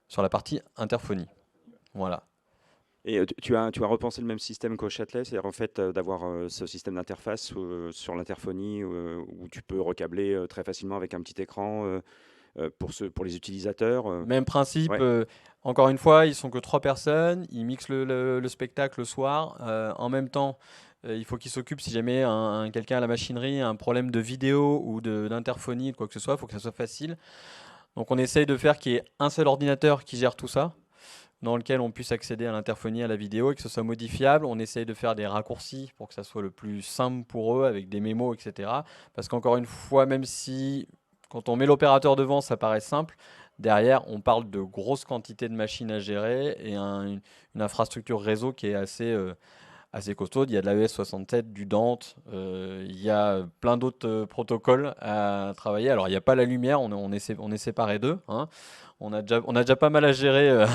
sur la partie interphonie. Voilà. Et tu as repensé le même système qu'au Châtelet, c'est-à-dire en fait d'avoir ce système d'interface sur l'interphonie où tu peux recabler très facilement avec un petit écran pour les utilisateurs. Même principe, Ouais. encore une fois, ils sont que 3 personnes, ils mixent le spectacle le soir. En même temps, il faut qu'ils s'occupent si jamais quelqu'un à la machinerie a un problème de vidéo ou d'interphonie, de quoi que ce soit, il faut que ça soit facile. Donc on essaye de faire qu'il y ait un seul ordinateur qui gère tout ça, dans lequel on puisse accéder à l'interphonie, à la vidéo, et que ce soit modifiable. On essaye de faire des raccourcis pour que ça soit le plus simple pour eux, avec des mémos, etc. Parce qu'encore une fois, même si quand on met l'opérateur devant, ça paraît simple, derrière, on parle de grosses quantités de machines à gérer et une infrastructure réseau qui est assez costaude. Il y a de la ES67, du Dante, il y a plein d'autres protocoles à travailler. Alors, il n'y a pas la lumière, on est séparés d'eux, hein. On a déjà pas mal à gérer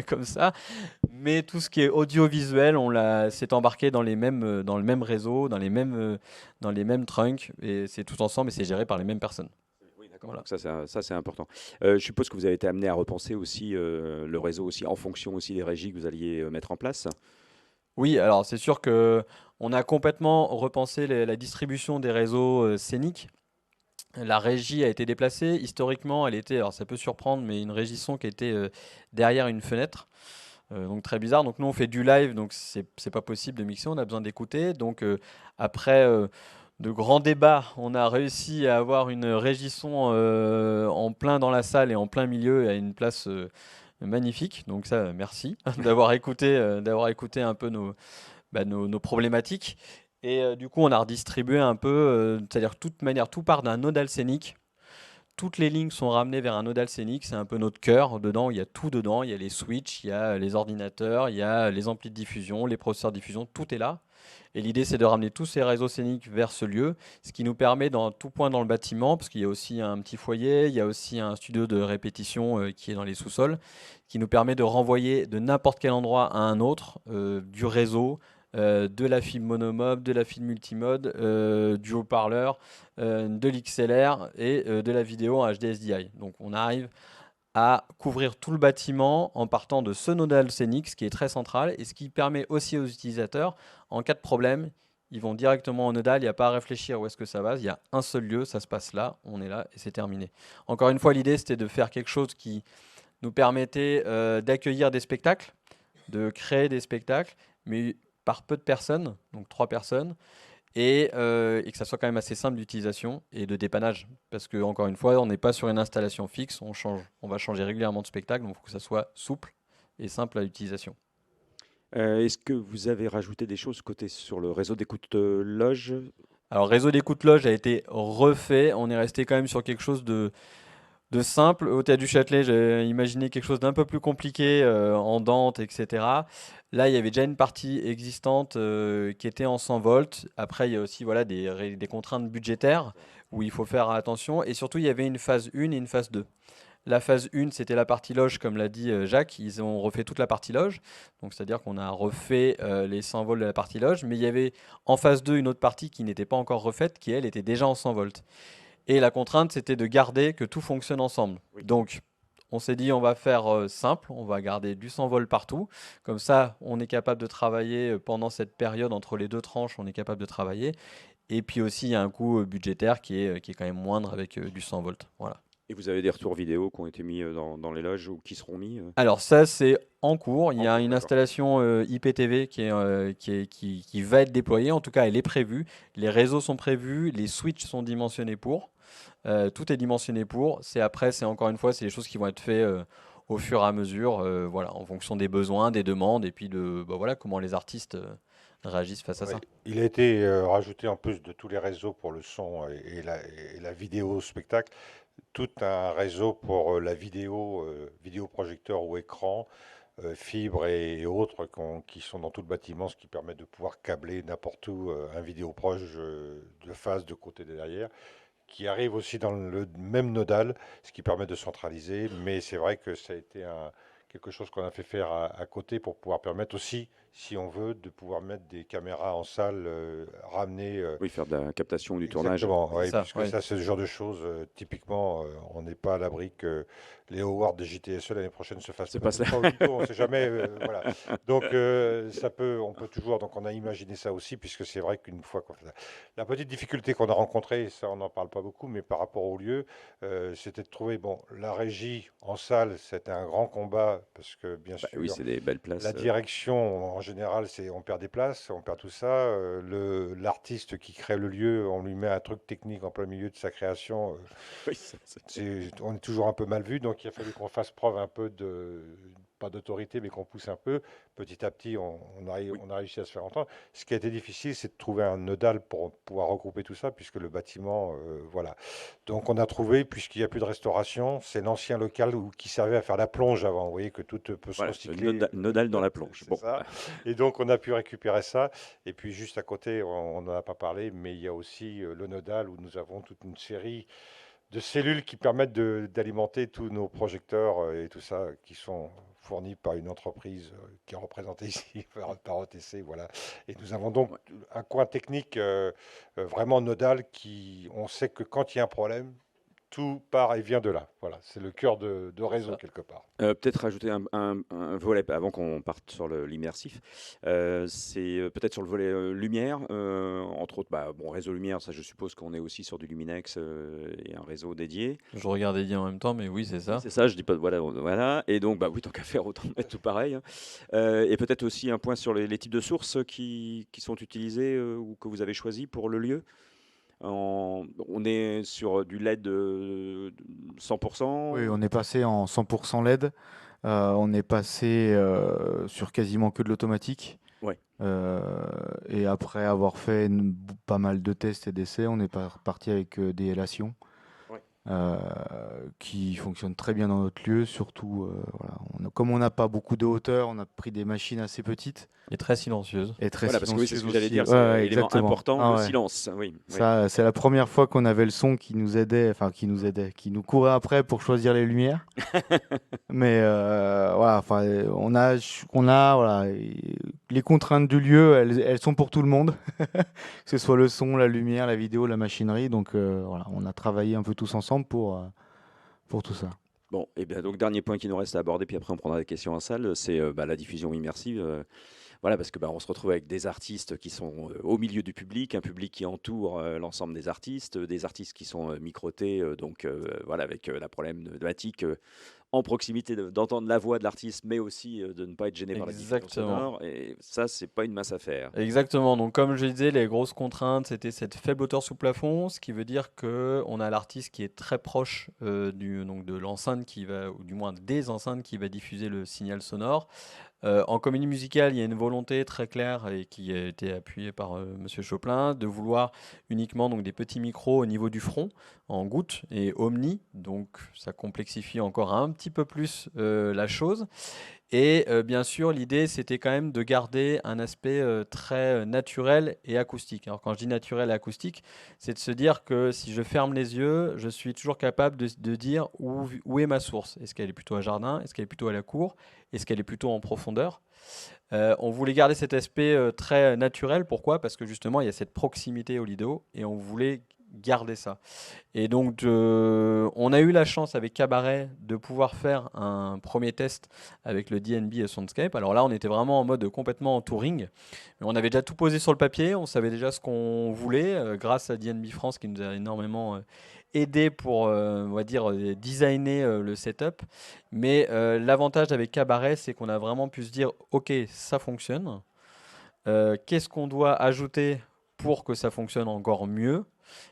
comme ça. Mais tout ce qui est audiovisuel, c'est embarqué dans le même réseau, dans les mêmes trunks. Et c'est tout ensemble et c'est géré par les mêmes personnes. Oui, d'accord. Voilà. Donc ça, c'est important. Je suppose que vous avez été amené à repenser aussi le réseau aussi en fonction aussi des régies que vous alliez mettre en place. Oui, alors c'est sûr que on a complètement repensé la distribution des réseaux scéniques. La régie a été déplacée. Historiquement, elle était, alors ça peut surprendre, mais une régie son qui était derrière une fenêtre. Donc très bizarre. Donc nous on fait du live, donc c'est pas possible de mixer, on a besoin d'écouter. Donc après de grands débats, on a réussi à avoir une régie son en plein dans la salle et en plein milieu et à une place magnifique. Donc ça, merci d'avoir écouté un peu nos problématiques. Et du coup, on a redistribué un peu, c'est-à-dire toute manière, tout part d'un nodal scénique. Toutes les lignes sont ramenées vers un nodal scénique, c'est un peu notre cœur. Dedans, il y a tout dedans. Il y a les switches, il y a les ordinateurs, il y a les amplis de diffusion, les processeurs de diffusion, tout est là. Et l'idée, c'est de ramener tous ces réseaux scéniques vers ce lieu, ce qui nous permet, dans tout point dans le bâtiment, parce qu'il y a aussi un petit foyer, il y a aussi un studio de répétition qui est dans les sous-sols, qui nous permet de renvoyer de n'importe quel endroit à un autre du réseau de la fibre monomode, de la fibre multimode, du haut-parleur, de l'XLR et de la vidéo en HDSDI. Donc on arrive à couvrir tout le bâtiment en partant de ce nodal Scénix qui est très central et ce qui permet aussi aux utilisateurs, en cas de problème, ils vont directement au nodal, il n'y a pas à réfléchir où est-ce que ça va, il y a un seul lieu, ça se passe là, on est là et c'est terminé. Encore une fois, l'idée c'était de faire quelque chose qui nous permettait d'accueillir des spectacles, de créer des spectacles, mais par peu de personnes, donc 3 personnes, et que ça soit quand même assez simple d'utilisation et de dépannage. Parce que, encore une fois, on n'est pas sur une installation fixe, on va changer régulièrement de spectacle, donc il faut que ça soit souple et simple à l'utilisation. Est-ce que vous avez rajouté des choses côté sur le réseau d'écoute loge? Alors, réseau d'écoute loge a été refait, on est resté quand même sur quelque chose de simple. Au Théâtre du Châtelet, j'ai imaginé quelque chose d'un peu plus compliqué en Dante, etc. Là, il y avait déjà une partie existante qui était en 100 volts. Après, il y a aussi voilà, des contraintes budgétaires où il faut faire attention. Et surtout, il y avait une phase 1 et une phase 2. La phase 1, c'était la partie loge, comme l'a dit Jacques. Ils ont refait toute la partie loge. Donc, c'est-à-dire qu'on a refait les 100 volts de la partie loge. Mais il y avait en phase 2 une autre partie qui n'était pas encore refaite, qui, elle, était déjà en 100 volts. Et la contrainte, c'était de garder que tout fonctionne ensemble. Oui. Donc, on s'est dit, on va faire simple, on va garder du 100 volts partout. Comme ça, on est capable de travailler pendant cette période, entre les deux tranches, on est capable de travailler. Et puis aussi, il y a un coût budgétaire qui est quand même moindre avec du 100 volts. Voilà. Et vous avez des retours vidéo qui ont été mis dans les loges ou qui seront mis Alors ça, c'est en cours. Il y En a cours, une d'accord. installation IPTV qui va être déployée. En tout cas, elle est prévue. Les réseaux sont prévus, les switches sont dimensionnés pour. Tout est dimensionné pour. C'est encore une fois, c'est des choses qui vont être faites au fur et à mesure, voilà, en fonction des besoins, des demandes, et puis de voilà, comment les artistes réagissent face à Ouais, ça. il a été rajouté en plus de tous les réseaux pour le son et la vidéo spectacle, tout un réseau pour la vidéo, vidéoprojecteur ou écran, fibres et autres qui sont dans tout le bâtiment, ce qui permet de pouvoir câbler n'importe où un vidéoproche de face, de côté, de derrière, qui arrive aussi dans le même nodal, ce qui permet de centraliser. Mais c'est vrai que ça a été quelque chose qu'on a fait faire à côté pour pouvoir permettre aussi, si on veut, de pouvoir mettre des caméras en salle, ramener. Oui, faire de la captation du tournage. Exactement, C'est ouais, ça, puisque oui. ça, c'est ce genre de choses, typiquement, on n'est pas à l'abri que les awards de JTSE l'année prochaine se fassent C'est pas ça. peut-être pas au Lido, on ne sait jamais, voilà. Donc, on peut toujours, donc on a imaginé ça aussi, puisque c'est vrai qu'une fois qu'on fait ça. La petite difficulté qu'on a rencontrée, ça on n'en parle pas beaucoup, mais par rapport au lieu, c'était de trouver, bon, la régie en salle, c'était un grand combat, parce que bien Bah oui, sûr, c'est des belles places. la direction, en général, c'est on perd des places, on perd tout ça. L'artiste qui crée le lieu, on lui met un truc technique en plein milieu de sa création. Oui, On est toujours un peu mal vu, donc il a fallu qu'on fasse preuve un peu pas d'autorité, mais qu'on pousse un peu. Petit à petit, oui. on a réussi à se faire entendre. Ce qui a été difficile, c'est de trouver un nodal pour pouvoir regrouper tout ça, puisque le bâtiment, voilà. Donc on a trouvé, puisqu'il n'y a plus de restauration, c'est l'ancien local qui servait à faire la plonge avant. Vous voyez que tout peut se Voilà, le recycler. nodal dans la planche. C'est Bon, ça. Et donc, on a pu récupérer ça. Et puis, juste à côté, on n'en a pas parlé, mais il y a aussi le nodal où nous avons toute une série de cellules qui permettent d'alimenter tous nos projecteurs et tout ça, qui sont fournis par une entreprise qui est représentée ici par OTC. Voilà. Et nous avons donc ouais. un coin technique vraiment nodal on sait que quand il y a un problème, tout part et vient de là. Voilà, c'est le cœur de réseau Ça. quelque part. Peut-être rajouter un volet avant qu'on parte sur l'immersif. C'est peut-être sur le volet lumière, entre autres. Bah, bon, réseau lumière, ça, je suppose qu'on est aussi sur du Luminex et un réseau dédié. Je regardais dire en même temps, mais oui, c'est Oui, ça. c'est ça, je dis pas. Voilà, voilà. Et donc, bah oui, tant qu'à faire, autant mettre tout pareil, hein. Et peut-être aussi un point sur les types de sources qui sont utilisés ou que vous avez choisis pour le lieu. On est sur du LED 100%. Oui, on est passé en 100% LED. On est passé sur quasiment que de l'automatique. Ouais. Et après avoir fait pas mal de tests et d'essais, on est parti avec des hélations Ouais. qui fonctionnent très bien dans notre lieu. Surtout, voilà, comme on n'a pas beaucoup de hauteur, on a pris des machines assez petites Et très silencieuse. et très Voilà, parce que oui, c'est ce silencieuses que j'allais aussi. dire, c'est Ouais, un ouais, élément exactement. important, Ah le ouais. silence. Oui, oui. Ça, c'est la première fois qu'on avait le son qui nous aidait, qui nous courait après pour choisir les lumières. Mais voilà, enfin, voilà, les contraintes du lieu, elles sont pour tout le monde, que ce soit le son, la lumière, la vidéo, la machinerie. Donc voilà, on a travaillé un peu tous ensemble pour tout ça. Bon, et bien donc dernier point qui nous reste à aborder, puis après on prendra des questions en salle, c'est la diffusion immersive. Voilà, parce que on se retrouve avec des artistes qui sont au milieu du public, un public qui entoure l'ensemble des artistes qui sont microtés, voilà, avec la problématique en proximité d'entendre la voix de l'artiste, mais aussi de ne pas être gêné par la diffusion Exactement. sonore. Et ça, c'est pas une mince affaire. Exactement. Donc, comme je disais, les grosses contraintes, c'était cette faible hauteur sous plafond, ce qui veut dire que on a l'artiste qui est très proche donc de l'enceinte qui va, ou du moins des enceintes qui va diffuser le signal sonore. En comédie musicale, il y a une volonté très claire et qui a été appuyée par Monsieur Choplin de vouloir uniquement donc des petits micros au niveau du front en goutte et omni. Donc, ça complexifie encore un petit peu plus la chose. Et bien sûr, l'idée, c'était quand même de garder un aspect très naturel et acoustique. Alors quand je dis naturel et acoustique, c'est de se dire que si je ferme les yeux, je suis toujours capable de dire où est ma source. Est-ce qu'elle est plutôt à jardin? Est-ce qu'elle est plutôt à la cour? Est-ce qu'elle est plutôt en profondeur? On voulait garder cet aspect très naturel. Pourquoi? Parce que justement, il y a cette proximité au lido et on voulait garder ça. Et donc, on a eu la chance avec Cabaret de pouvoir faire un premier test avec le DNB Soundscape. Alors là, on était vraiment en mode complètement en touring. Mais on avait déjà tout posé sur le papier, on savait déjà ce qu'on voulait, grâce à DNB France qui nous a énormément aidé pour, on va dire, designer le setup. Mais l'avantage avec Cabaret, c'est qu'on a vraiment pu se dire, OK, ça fonctionne. Qu'est-ce qu'on doit ajouter pour que ça fonctionne encore mieux?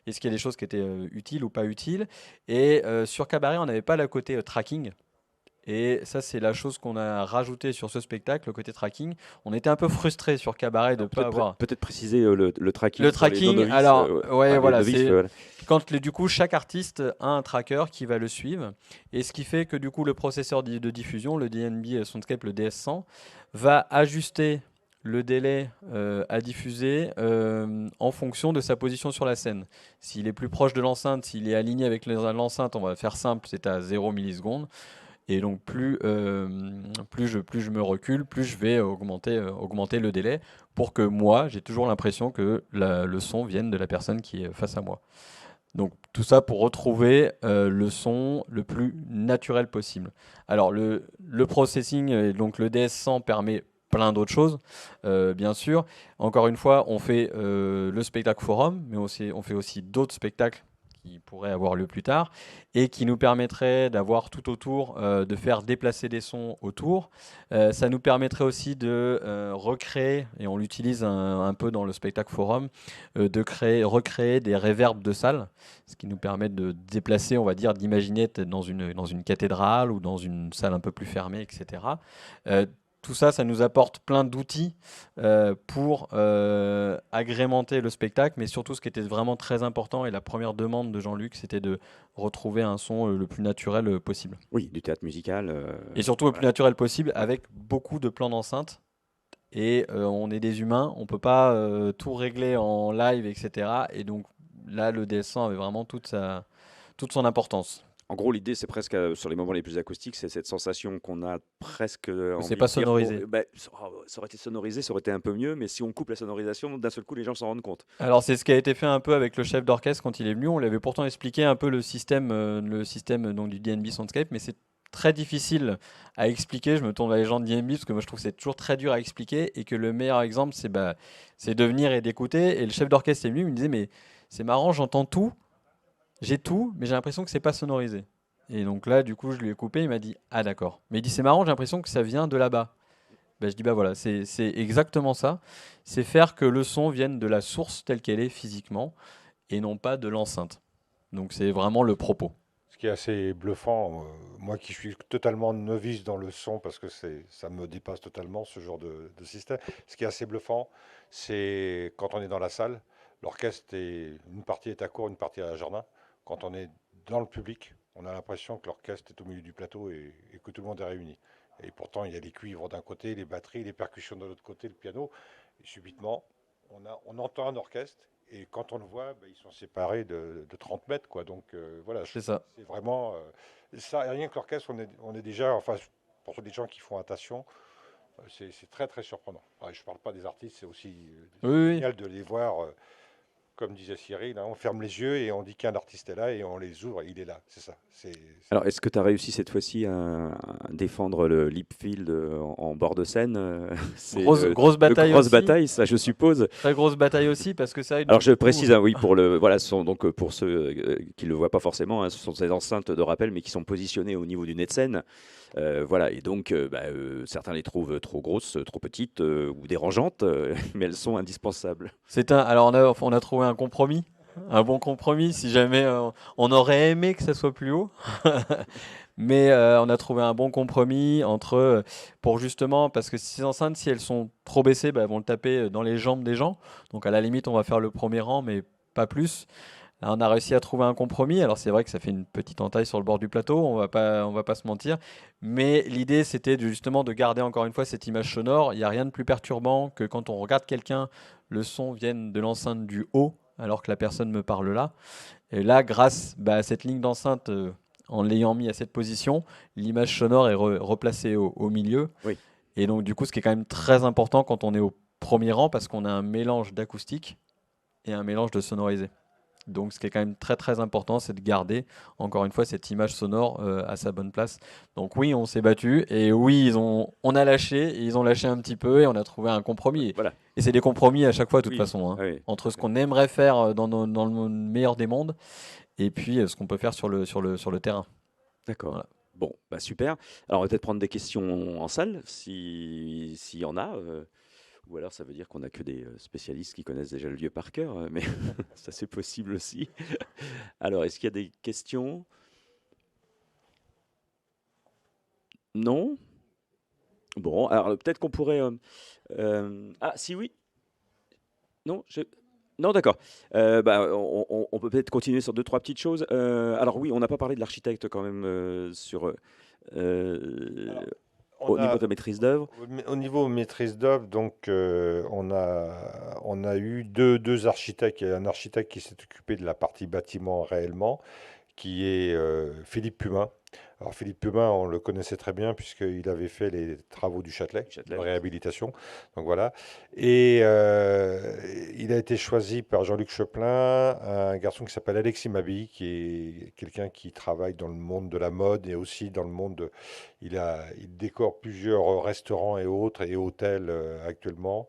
Est-ce qu'il y a des choses qui étaient utiles ou pas utiles? Et sur Cabaret, on n'avait pas le côté tracking. Et ça, c'est la chose qu'on a rajouté sur ce spectacle, le côté tracking. On était un peu frustré sur Cabaret de ne Alors, pas avoir. peut-être préciser le tracking Le pour les tracking, non-novices. alors, ouais, Les voilà, novices, c'est voilà. quand du coup chaque artiste a un tracker qui va le suivre. Et ce qui fait que du coup le processeur de diffusion, le DNB Soundscape, le DS100, va ajuster le délai à diffuser en fonction de sa position sur la scène. S'il est plus proche de l'enceinte, s'il est aligné avec l'enceinte, on va faire simple, c'est à 0 millisecondes. Et donc plus je me recule, plus je vais augmenter le délai pour que moi, j'ai toujours l'impression que le son vienne de la personne qui est face à moi. Donc tout ça pour retrouver le son le plus naturel possible. Alors le processing, donc le DS100 permet plein d'autres choses, bien sûr. Encore une fois, on fait le spectacle forum, mais on fait aussi d'autres spectacles qui pourraient avoir lieu plus tard et qui nous permettraient d'avoir tout autour, de faire déplacer des sons autour. Ça nous permettrait aussi de recréer, et on l'utilise un peu dans le spectacle forum, de recréer des réverbes de salle, ce qui nous permet de déplacer, on va dire, d'imaginer être dans une cathédrale ou dans une salle un peu plus fermée, etc. Tout ça, ça nous apporte plein d'outils pour agrémenter le spectacle, mais surtout ce qui était vraiment très important et la première demande de Jean-Luc, c'était de retrouver un son le plus naturel possible. Oui, du théâtre musical. Et surtout le plus Voilà. naturel possible avec beaucoup de plans d'enceinte. Et on est des humains, on peut pas tout régler en live, etc. Et donc là, le DS100 avait vraiment toute son importance. En gros, l'idée, c'est presque sur les moments les plus acoustiques, c'est cette sensation qu'on a presque C'est envie pas de dire. sonorisé. Ça aurait été sonorisé, ça aurait été un peu mieux, mais si on coupe la sonorisation, d'un seul coup, les gens s'en rendent compte. Alors c'est ce qui a été fait un peu avec le chef d'orchestre quand il est venu. On lui avait pourtant expliqué un peu le système donc, du DNB Soundscape, mais c'est très difficile à expliquer. Je me tourne vers les gens de DNB parce que moi je trouve que c'est toujours très dur à expliquer et que le meilleur exemple c'est de venir et d'écouter. Et le chef d'orchestre est venu, il me disait mais c'est marrant, j'entends tout, j'ai tout, mais j'ai l'impression que c'est pas sonorisé. Et donc là du coup je lui ai coupé, il m'a dit ah d'accord. Mais il dit c'est marrant, j'ai l'impression que ça vient de là-bas. Ben, je dis bah voilà, c'est exactement ça. C'est faire que le son vienne de la source telle qu'elle est physiquement et non pas de l'enceinte. Donc c'est vraiment le propos. Ce qui est assez bluffant, moi qui suis totalement novice dans le son, parce que ça me dépasse totalement ce genre de système, ce qui est assez bluffant, c'est quand on est dans la salle, l'orchestre une partie est à court, une partie à jardin. Quand on est dans le public, on a l'impression que l'orchestre est au milieu du plateau et que tout le monde est réuni. Et pourtant, il y a les cuivres d'un côté, les batteries, les percussions de l'autre côté, le piano. Et subitement, on entend un orchestre. Et quand on le voit, ben, ils sont séparés de 30 mètres, quoi. Donc voilà, C'est ça. c'est vraiment ça. Rien que l'orchestre, on est déjà. Enfin, pour les gens qui font attention, c'est très très surprenant. Je ne parle pas des artistes, c'est aussi Oui, oui. génial de les voir, comme disait Cyril, hein, on ferme les yeux et on dit qu'un artiste est là et on les ouvre et il est là, c'est ça. Alors, est-ce que tu as réussi cette fois-ci à défendre le Lipfield en bord de scène C'est Grosse de bataille grosse aussi. bataille, ça, je suppose. Très grosse bataille aussi, parce que ça, Alors, je du coup, précise, hein, oui, voilà, ce sont donc pour ceux qui ne le voient pas forcément, hein, ce sont ces enceintes de rappel, mais qui sont positionnées au niveau du nez de scène. Voilà, et donc certains les trouvent trop grosses, trop petites ou dérangeantes, mais elles sont indispensables. alors on a trouvé un compromis, un bon compromis. Si jamais on aurait aimé que ça soit plus haut, mais on a trouvé un bon compromis pour justement, parce que ces enceintes, si elles sont trop baissées, elles vont le taper dans les jambes des gens. Donc à la limite, on va faire le premier rang, mais pas plus. Là, on a réussi à trouver un compromis. Alors c'est vrai que ça fait une petite entaille sur le bord du plateau, on va pas se mentir. Mais l'idée, c'était justement de garder encore une fois cette image sonore. Il n'y a rien de plus perturbant que quand on regarde quelqu'un, le son vienne de l'enceinte du haut, alors que la personne me parle là. Et là, grâce à cette ligne d'enceinte, en l'ayant mis à cette position, l'image sonore est replacée au milieu. Oui. Et donc du coup, ce qui est quand même très important quand on est au premier rang, parce qu'on a un mélange d'acoustique et un mélange de sonorisé. Donc ce qui est quand même très très important, c'est de garder encore une fois cette image sonore à sa bonne place. Donc oui, on s'est battu et oui, on a lâché, et ils ont lâché un petit peu et on a trouvé un compromis. Voilà. Et c'est des compromis à chaque fois de toute Oui, façon, hein, oui. entre ce qu'on aimerait faire dans le meilleur des mondes et puis ce qu'on peut faire sur le terrain. D'accord. Voilà. Bon, super. Alors, on va peut-être prendre des questions en salle, s'il y en a. Ou alors, ça veut dire qu'on n'a que des spécialistes qui connaissent déjà le lieu par cœur, mais ça, c'est possible aussi. Alors, est-ce qu'il y a des questions? Non? Bon, alors peut-être qu'on pourrait... Ah, si oui? Non, non, d'accord. On peut peut-être continuer sur deux, trois petites choses. Alors oui, on n'a pas parlé de l'architecte quand même Alors, au on niveau a, de la maîtrise d'œuvre. au niveau maîtrise d'œuvre, donc on a eu deux architectes. Il y a un architecte qui s'est occupé de la partie bâtiment réellement, qui est Philippe Pumin. Alors Philippe Pumin, on le connaissait très bien puisqu'il avait fait les travaux du Châtelet, de Châtelet. réhabilitation. Donc voilà. Et il a été choisi par Jean-Luc Choplin, un garçon qui s'appelle Alexis Mabille, qui est quelqu'un qui travaille dans le monde de la mode et aussi dans le monde il décore plusieurs restaurants et autres et hôtels actuellement.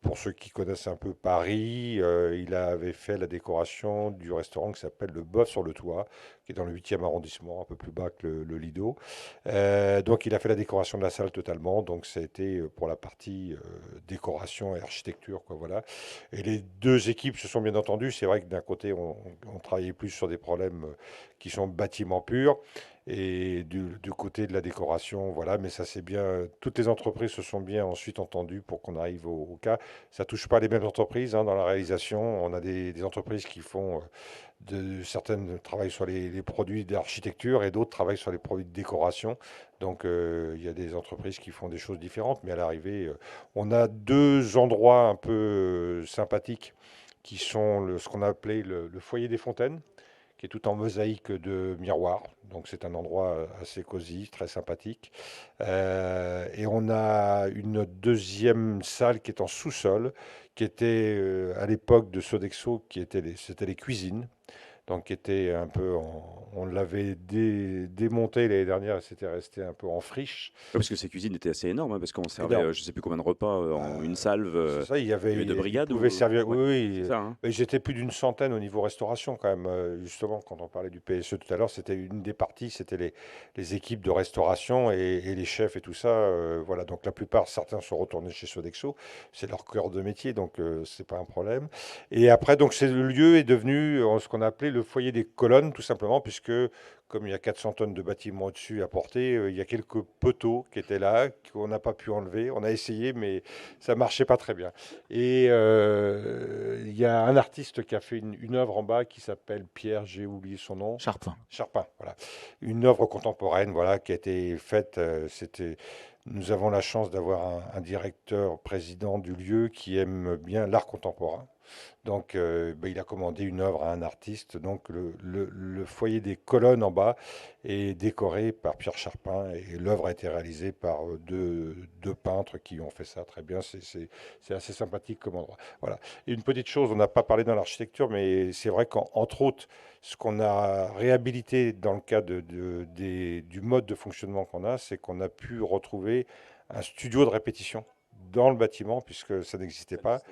Pour ceux qui connaissent un peu Paris, il avait fait la décoration du restaurant qui s'appelle le Bœuf sur le Toit, qui est dans le 8e arrondissement, un peu plus bas que le Lido. Donc il a fait la décoration de la salle totalement, donc ça a été pour la partie décoration et architecture, quoi, voilà. Et les deux équipes se sont bien entendues. C'est vrai que d'un côté, on travaillait plus sur des problèmes qui sont bâtiments purs, et du côté de la décoration, voilà, mais ça c'est bien. Toutes les entreprises se sont bien ensuite entendues pour qu'on arrive au cas. Ça touche pas les mêmes entreprises hein, dans la réalisation. On a des entreprises qui font certaines travaillent sur les produits d'architecture et d'autres travaillent sur les produits de décoration. Donc il y a des entreprises qui font des choses différentes, mais à l'arrivée, on a deux endroits un peu sympathiques qui sont ce qu'on a appelé le foyer des fontaines, qui est tout en mosaïque de miroirs. Donc c'est un endroit assez cosy, très sympathique. Et on a une deuxième salle qui est en sous-sol, qui était à l'époque de Sodexo, c'était les cuisines. Donc qui était un peu, on l'avait démonté l'année dernière et c'était resté un peu en friche. Ouais, parce que ces cuisines étaient assez énormes, hein, parce qu'on servait, Énorme. je ne sais plus combien de repas en une Euh, salve. c'est ça, Il y avait deux ils brigades pouvaient ou... servir. Ouais, Oui, c'est oui. ça, hein. Mais j'étais plus d'une centaine au niveau restauration quand même. Justement, quand on parlait du PSE tout à l'heure, c'était une des parties, c'était les équipes de restauration et les chefs et tout ça. Voilà, donc la plupart, certains sont retournés chez Sodexo. C'est leur cœur de métier, donc c'est pas un problème. Et après, donc le lieu est devenu ce qu'on a appelé le foyer des colonnes, tout simplement, puisque comme il y a 400 tonnes de bâtiments au-dessus à porter, il y a quelques poteaux qui étaient là, qu'on n'a pas pu enlever. On a essayé, mais ça marchait pas très bien. Et il y a un artiste qui a fait une œuvre en bas qui s'appelle Pierre, j'ai oublié son nom. Charpin. Charpin, voilà. Une œuvre contemporaine, voilà, qui a été faite. C'était Nous avons la chance d'avoir un directeur président du lieu qui aime bien l'art contemporain. Donc, il a commandé une œuvre à un artiste. Donc, le foyer des colonnes en bas est décoré par Pierre Charpin et l'œuvre a été réalisée par deux peintres qui ont fait ça très bien. C'est assez sympathique comme endroit. Voilà. Et une petite chose, on n'a pas parlé dans l'architecture, mais c'est vrai qu'entre autres, ce qu'on a réhabilité dans le cas du mode de fonctionnement qu'on a, c'est qu'on a pu retrouver un studio de répétition dans le bâtiment, puisque ça n'existait pas.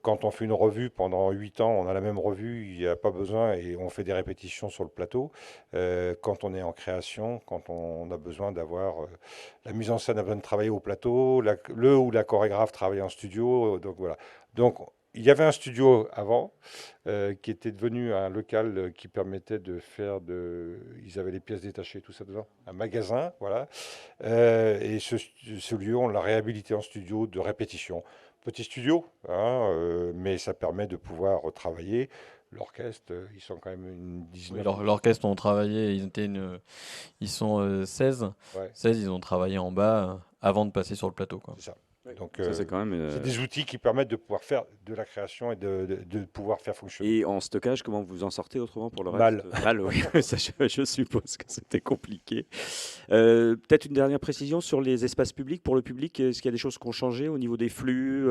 Quand on fait une revue pendant 8 ans, on a la même revue, il n'y a pas besoin et on fait des répétitions sur le plateau. Quand on est en création, quand on a besoin d'avoir la mise en scène a besoin de travailler au plateau, le ou la chorégraphe travaille en studio. Donc voilà. Donc il y avait un studio avant qui était devenu un local qui permettait de faire ils avaient les pièces détachées, tout ça dedans, un magasin, voilà. Et ce lieu, on l'a réhabilité en studio de répétition. Petit studio, hein, mais ça permet de pouvoir travailler. L'orchestre, ils sont quand même une Oui, 19. l'orchestre ont travaillé, ils sont 16. Ouais, 16, ils ont travaillé en bas avant de passer sur le plateau, quoi. c'est ça. Ouais. Donc, Ça, c'est quand même. c'est des outils qui permettent de pouvoir faire de la création et de pouvoir faire fonctionner. Et en stockage, comment vous en sortez autrement pour le Mal. reste? Mal, oui. Ça, je suppose que c'était compliqué. Peut-être une dernière précision sur les espaces publics. Pour le public, est-ce qu'il y a des choses qui ont changé au niveau des flux,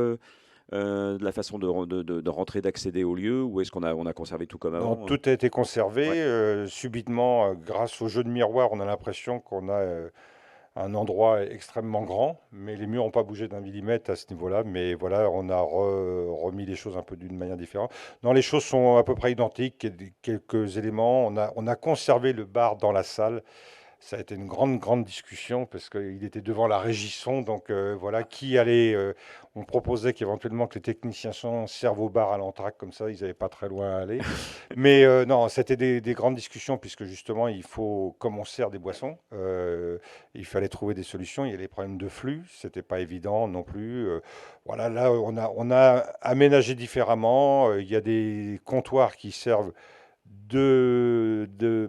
de la façon de rentrer, d'accéder au lieu, ou est-ce qu'on a conservé tout comme Non, avant? tout a été conservé. Ouais. Subitement, grâce au jeu de miroir, on a l'impression qu'on a un endroit extrêmement grand, mais les murs n'ont pas bougé d'un millimètre à ce niveau-là. Mais voilà, on a remis les choses un peu d'une manière différente. Non, les choses sont à peu près identiques. Quelques éléments. On a conservé le bar dans la salle. Ça a été une grande, grande discussion parce qu'il était devant la régie son. Donc voilà, qui allait. On proposait qu'éventuellement que les techniciens son servent au bar à l'entracte, comme ça, ils n'avaient pas très loin à aller. Mais non, c'était des grandes discussions puisque justement, il faut, comme on sert des boissons, il fallait trouver des solutions. Il y a les problèmes de flux, c'était pas évident non plus. Voilà, là, on a aménagé différemment. Il y a des comptoirs qui servent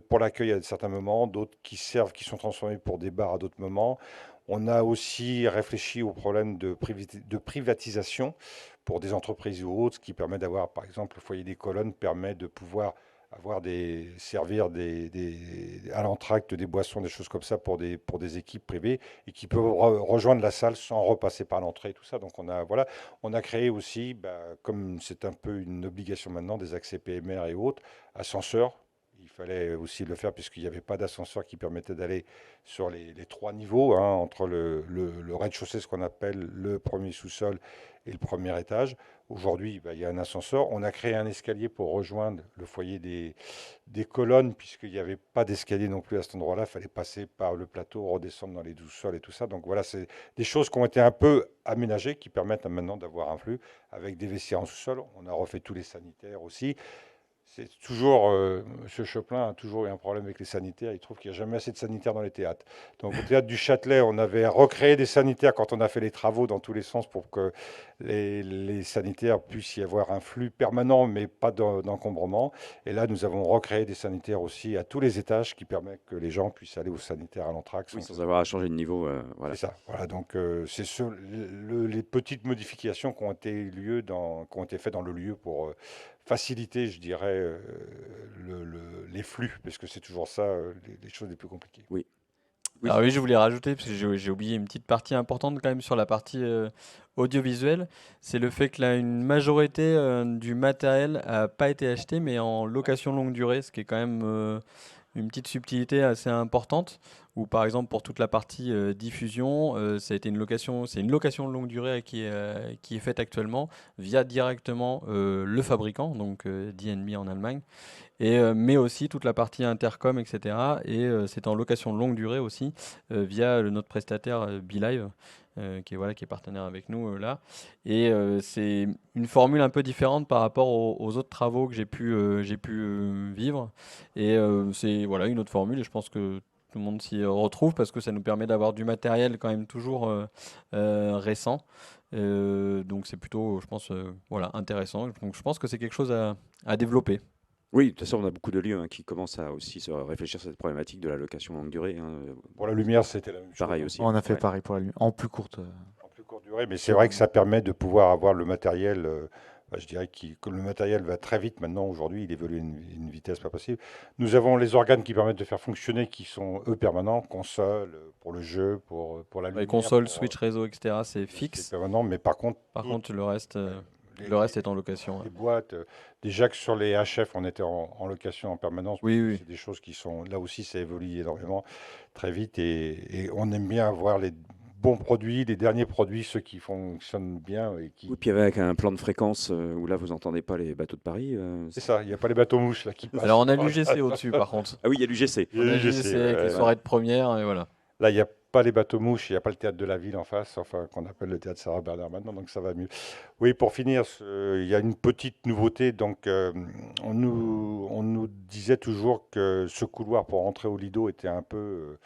pour l'accueil à certains moments, d'autres qui sont transformés pour des bars à d'autres moments. On a aussi réfléchi au problème de privatisation pour des entreprises ou autres, ce qui permet d'avoir, par exemple, le foyer des colonnes permet de pouvoir servir à l'entracte des boissons, des choses comme ça pour des équipes privées et qui peuvent rejoindre la salle sans repasser par l'entrée et tout ça. Donc on a créé aussi, comme c'est un peu une obligation maintenant, des accès PMR et autres, ascenseurs. Il fallait aussi le faire puisqu'il n'y avait pas d'ascenseur qui permettait d'aller sur les 3 niveaux, hein, entre le rez-de-chaussée, ce qu'on appelle le premier sous-sol et le premier étage. Aujourd'hui, il y a un ascenseur. On a créé un escalier pour rejoindre le foyer des colonnes, puisqu'il n'y avait pas d'escalier non plus à cet endroit-là. Il fallait passer par le plateau, redescendre dans les 12 sols et tout ça. Donc voilà, c'est des choses qui ont été un peu aménagées, qui permettent maintenant d'avoir un flux avec des vestiaires en sous-sol. On a refait tous les sanitaires aussi. C'est toujours, M. Choplin a toujours eu un problème avec les sanitaires. Il trouve qu'il n'y a jamais assez de sanitaires dans les théâtres. Donc au théâtre du Châtelet, on avait recréé des sanitaires quand on a fait les travaux dans tous les sens pour que les sanitaires puissent y avoir un flux permanent, mais pas d'encombrement. Et là, nous avons recréé des sanitaires aussi à tous les étages qui permettent que les gens puissent aller aux sanitaires à l'entracte. Oui, sans avoir à changer de niveau. Voilà. C'est ça. Voilà, donc c'est les petites modifications qui ont été faites dans le lieu pour faciliter, je dirais, les flux, parce que c'est toujours ça, les choses les plus compliquées. Oui. Oui. Alors oui, je voulais rajouter, parce que j'ai oublié une petite partie importante quand même sur la partie audiovisuelle, c'est le fait que là, une majorité du matériel n'a pas été acheté, mais en location longue durée, ce qui est quand même une petite subtilité assez importante, où par exemple pour toute la partie diffusion, ça a été c'est une location de longue durée qui est faite actuellement via directement le fabricant, donc DNB en Allemagne, mais aussi toute la partie intercom, etc. Et c'est en location de longue durée aussi via notre prestataire BeLive. Qui est partenaire avec nous là. Et c'est une formule un peu différente par rapport aux autres travaux que j'ai pu vivre. Et c'est voilà, une autre formule et je pense que tout le monde s'y retrouve parce que ça nous permet d'avoir du matériel quand même toujours récent. Donc c'est plutôt, je pense, voilà, intéressant. Donc je pense que c'est quelque chose à développer. Oui, de toute façon, on a beaucoup de lieux qui commencent à aussi se réfléchir sur cette problématique de la location longue durée. Pour la lumière, c'était la même chose, Pareil hein, aussi. On a fait Ouais. pareil pour la lumière, en plus courte. en plus courte durée, mais c'est vrai que ça permet de pouvoir avoir le matériel. Je dirais que le matériel va très vite maintenant. Aujourd'hui, il évolue à une vitesse pas possible. Nous avons les organes qui permettent de faire fonctionner, qui sont eux permanents, console pour le jeu, pour la Les lumière, consoles, pour Switch, réseau, etc., c'est c'est fixe. permanent. Mais par contre, Par contre, le reste, les, le reste est en location. les Ouais. boîtes, déjà que sur les HF, on était en location en permanence, parce Oui, que oui. c'est des choses qui sont, là aussi, ça évolue énormément, très vite, et on aime bien avoir les bons produits, les derniers produits, ceux qui fonctionnent bien et Oui, qui... puis avec un plan de fréquence où là, vous n'entendez pas les bateaux de Paris. C'est ça, il n'y a pas les bateaux mouches là qui passent. Alors, on a l'UGC au-dessus, par contre. Ah oui, il y a l'UGC. Il y a On a les l'UGC UGC, avec les ouais. soirées de première, et voilà. Là, il n'y a pas les bateaux mouches, il n'y a pas le théâtre de la ville en face, enfin qu'on appelle le théâtre Sarah Bernard maintenant, donc ça va mieux. Oui, pour finir, il y a une petite nouveauté. Donc, on nous disait toujours que ce couloir pour entrer au Lido était un peu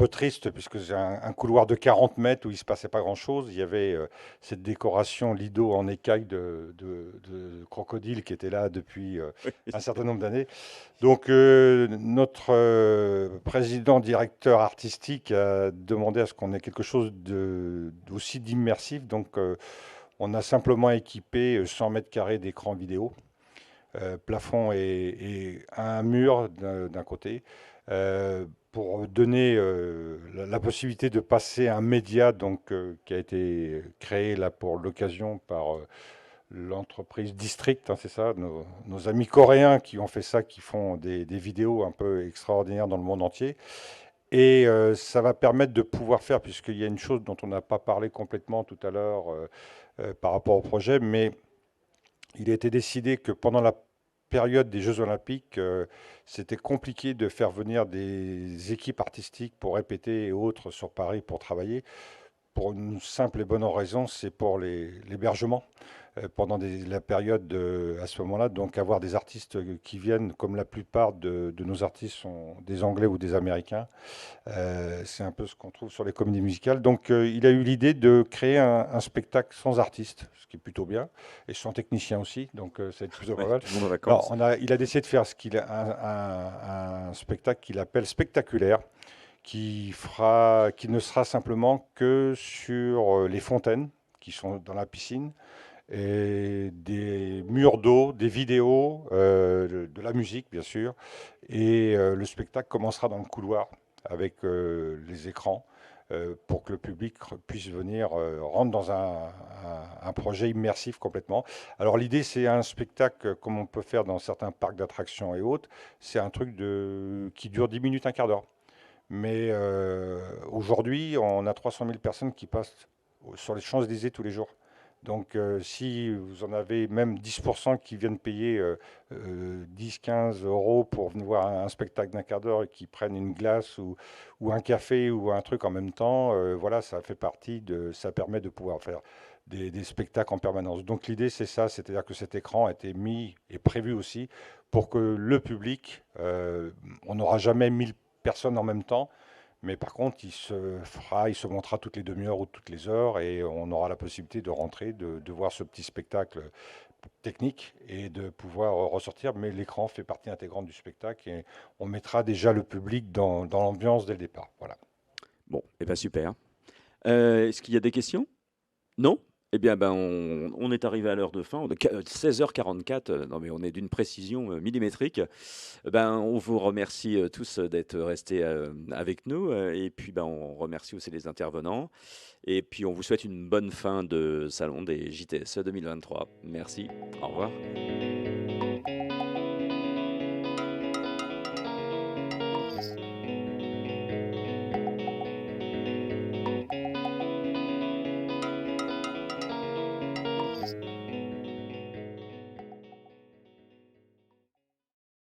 triste, puisque c'est un couloir de 40 mètres où il ne se passait pas grand-chose. Il y avait cette décoration Lido en écaille de crocodile qui était là depuis un certain nombre d'années. Donc, notre président directeur artistique a demandé à ce qu'on ait quelque chose d'aussi d'immersif. Donc, on a simplement équipé 100 mètres carrés d'écran vidéo, plafond et un mur d'un côté, pour donner la possibilité de passer un média donc, qui a été créé là pour l'occasion par l'entreprise District, hein, c'est ça, nos amis coréens qui ont fait ça, qui font des vidéos un peu extraordinaires dans le monde entier. Et ça va permettre de pouvoir faire, puisqu'il y a une chose dont on n'a pas parlé complètement tout à l'heure par rapport au projet, mais il a été décidé que pendant la période des Jeux Olympiques, c'était compliqué de faire venir des équipes artistiques pour répéter et autres sur Paris pour travailler. Pour une simple et bonne raison, c'est pour l'hébergement pendant la période à ce moment-là. Donc avoir des artistes qui viennent, comme la plupart de nos artistes sont des Anglais ou des Américains, c'est un peu ce qu'on trouve sur les comédies musicales. Donc il a eu l'idée de créer un spectacle sans artistes, ce qui est plutôt bien, et sans technicien aussi, donc ça va être plutôt pas Ouais, mal. tout le monde en Alors, vacances. il a décidé de faire un spectacle qu'il appelle spectaculaire, qui ne sera simplement que sur les fontaines qui sont dans la piscine, et des murs d'eau, des vidéos, de la musique bien sûr, et le spectacle commencera dans le couloir avec les écrans pour que le public puisse venir, rentre dans un projet immersif complètement. Alors l'idée, c'est un spectacle comme on peut faire dans certains parcs d'attractions et autres, c'est un truc qui dure 10 minutes, un quart d'heure. Mais aujourd'hui, on a 300 000 personnes qui passent sur les Champs-Élysées tous les jours. Donc, si vous en avez même 10% qui viennent payer 10-15 euros pour venir voir un spectacle d'un quart d'heure et qui prennent une glace ou un café ou un truc en même temps, voilà, ça fait partie ça permet de pouvoir faire des spectacles en permanence. Donc, l'idée, c'est ça, c'est-à-dire que cet écran a été mis et prévu aussi pour que le public, on n'aura jamais 1000 personnes en même temps, mais par contre, il se montrera toutes les demi-heures ou toutes les heures et on aura la possibilité de rentrer, de voir ce petit spectacle technique et de pouvoir ressortir. Mais l'écran fait partie intégrante du spectacle et on mettra déjà le public dans l'ambiance dès le départ. Voilà. Bon, et bien super. Est-ce qu'il y a des questions? Non? Eh bien, on est arrivé à l'heure de fin, 16h44, non mais on est d'une précision millimétrique. On vous remercie tous d'être restés avec nous, et puis on remercie aussi les intervenants, et puis on vous souhaite une bonne fin de salon des JTSE 2023. Merci, au revoir.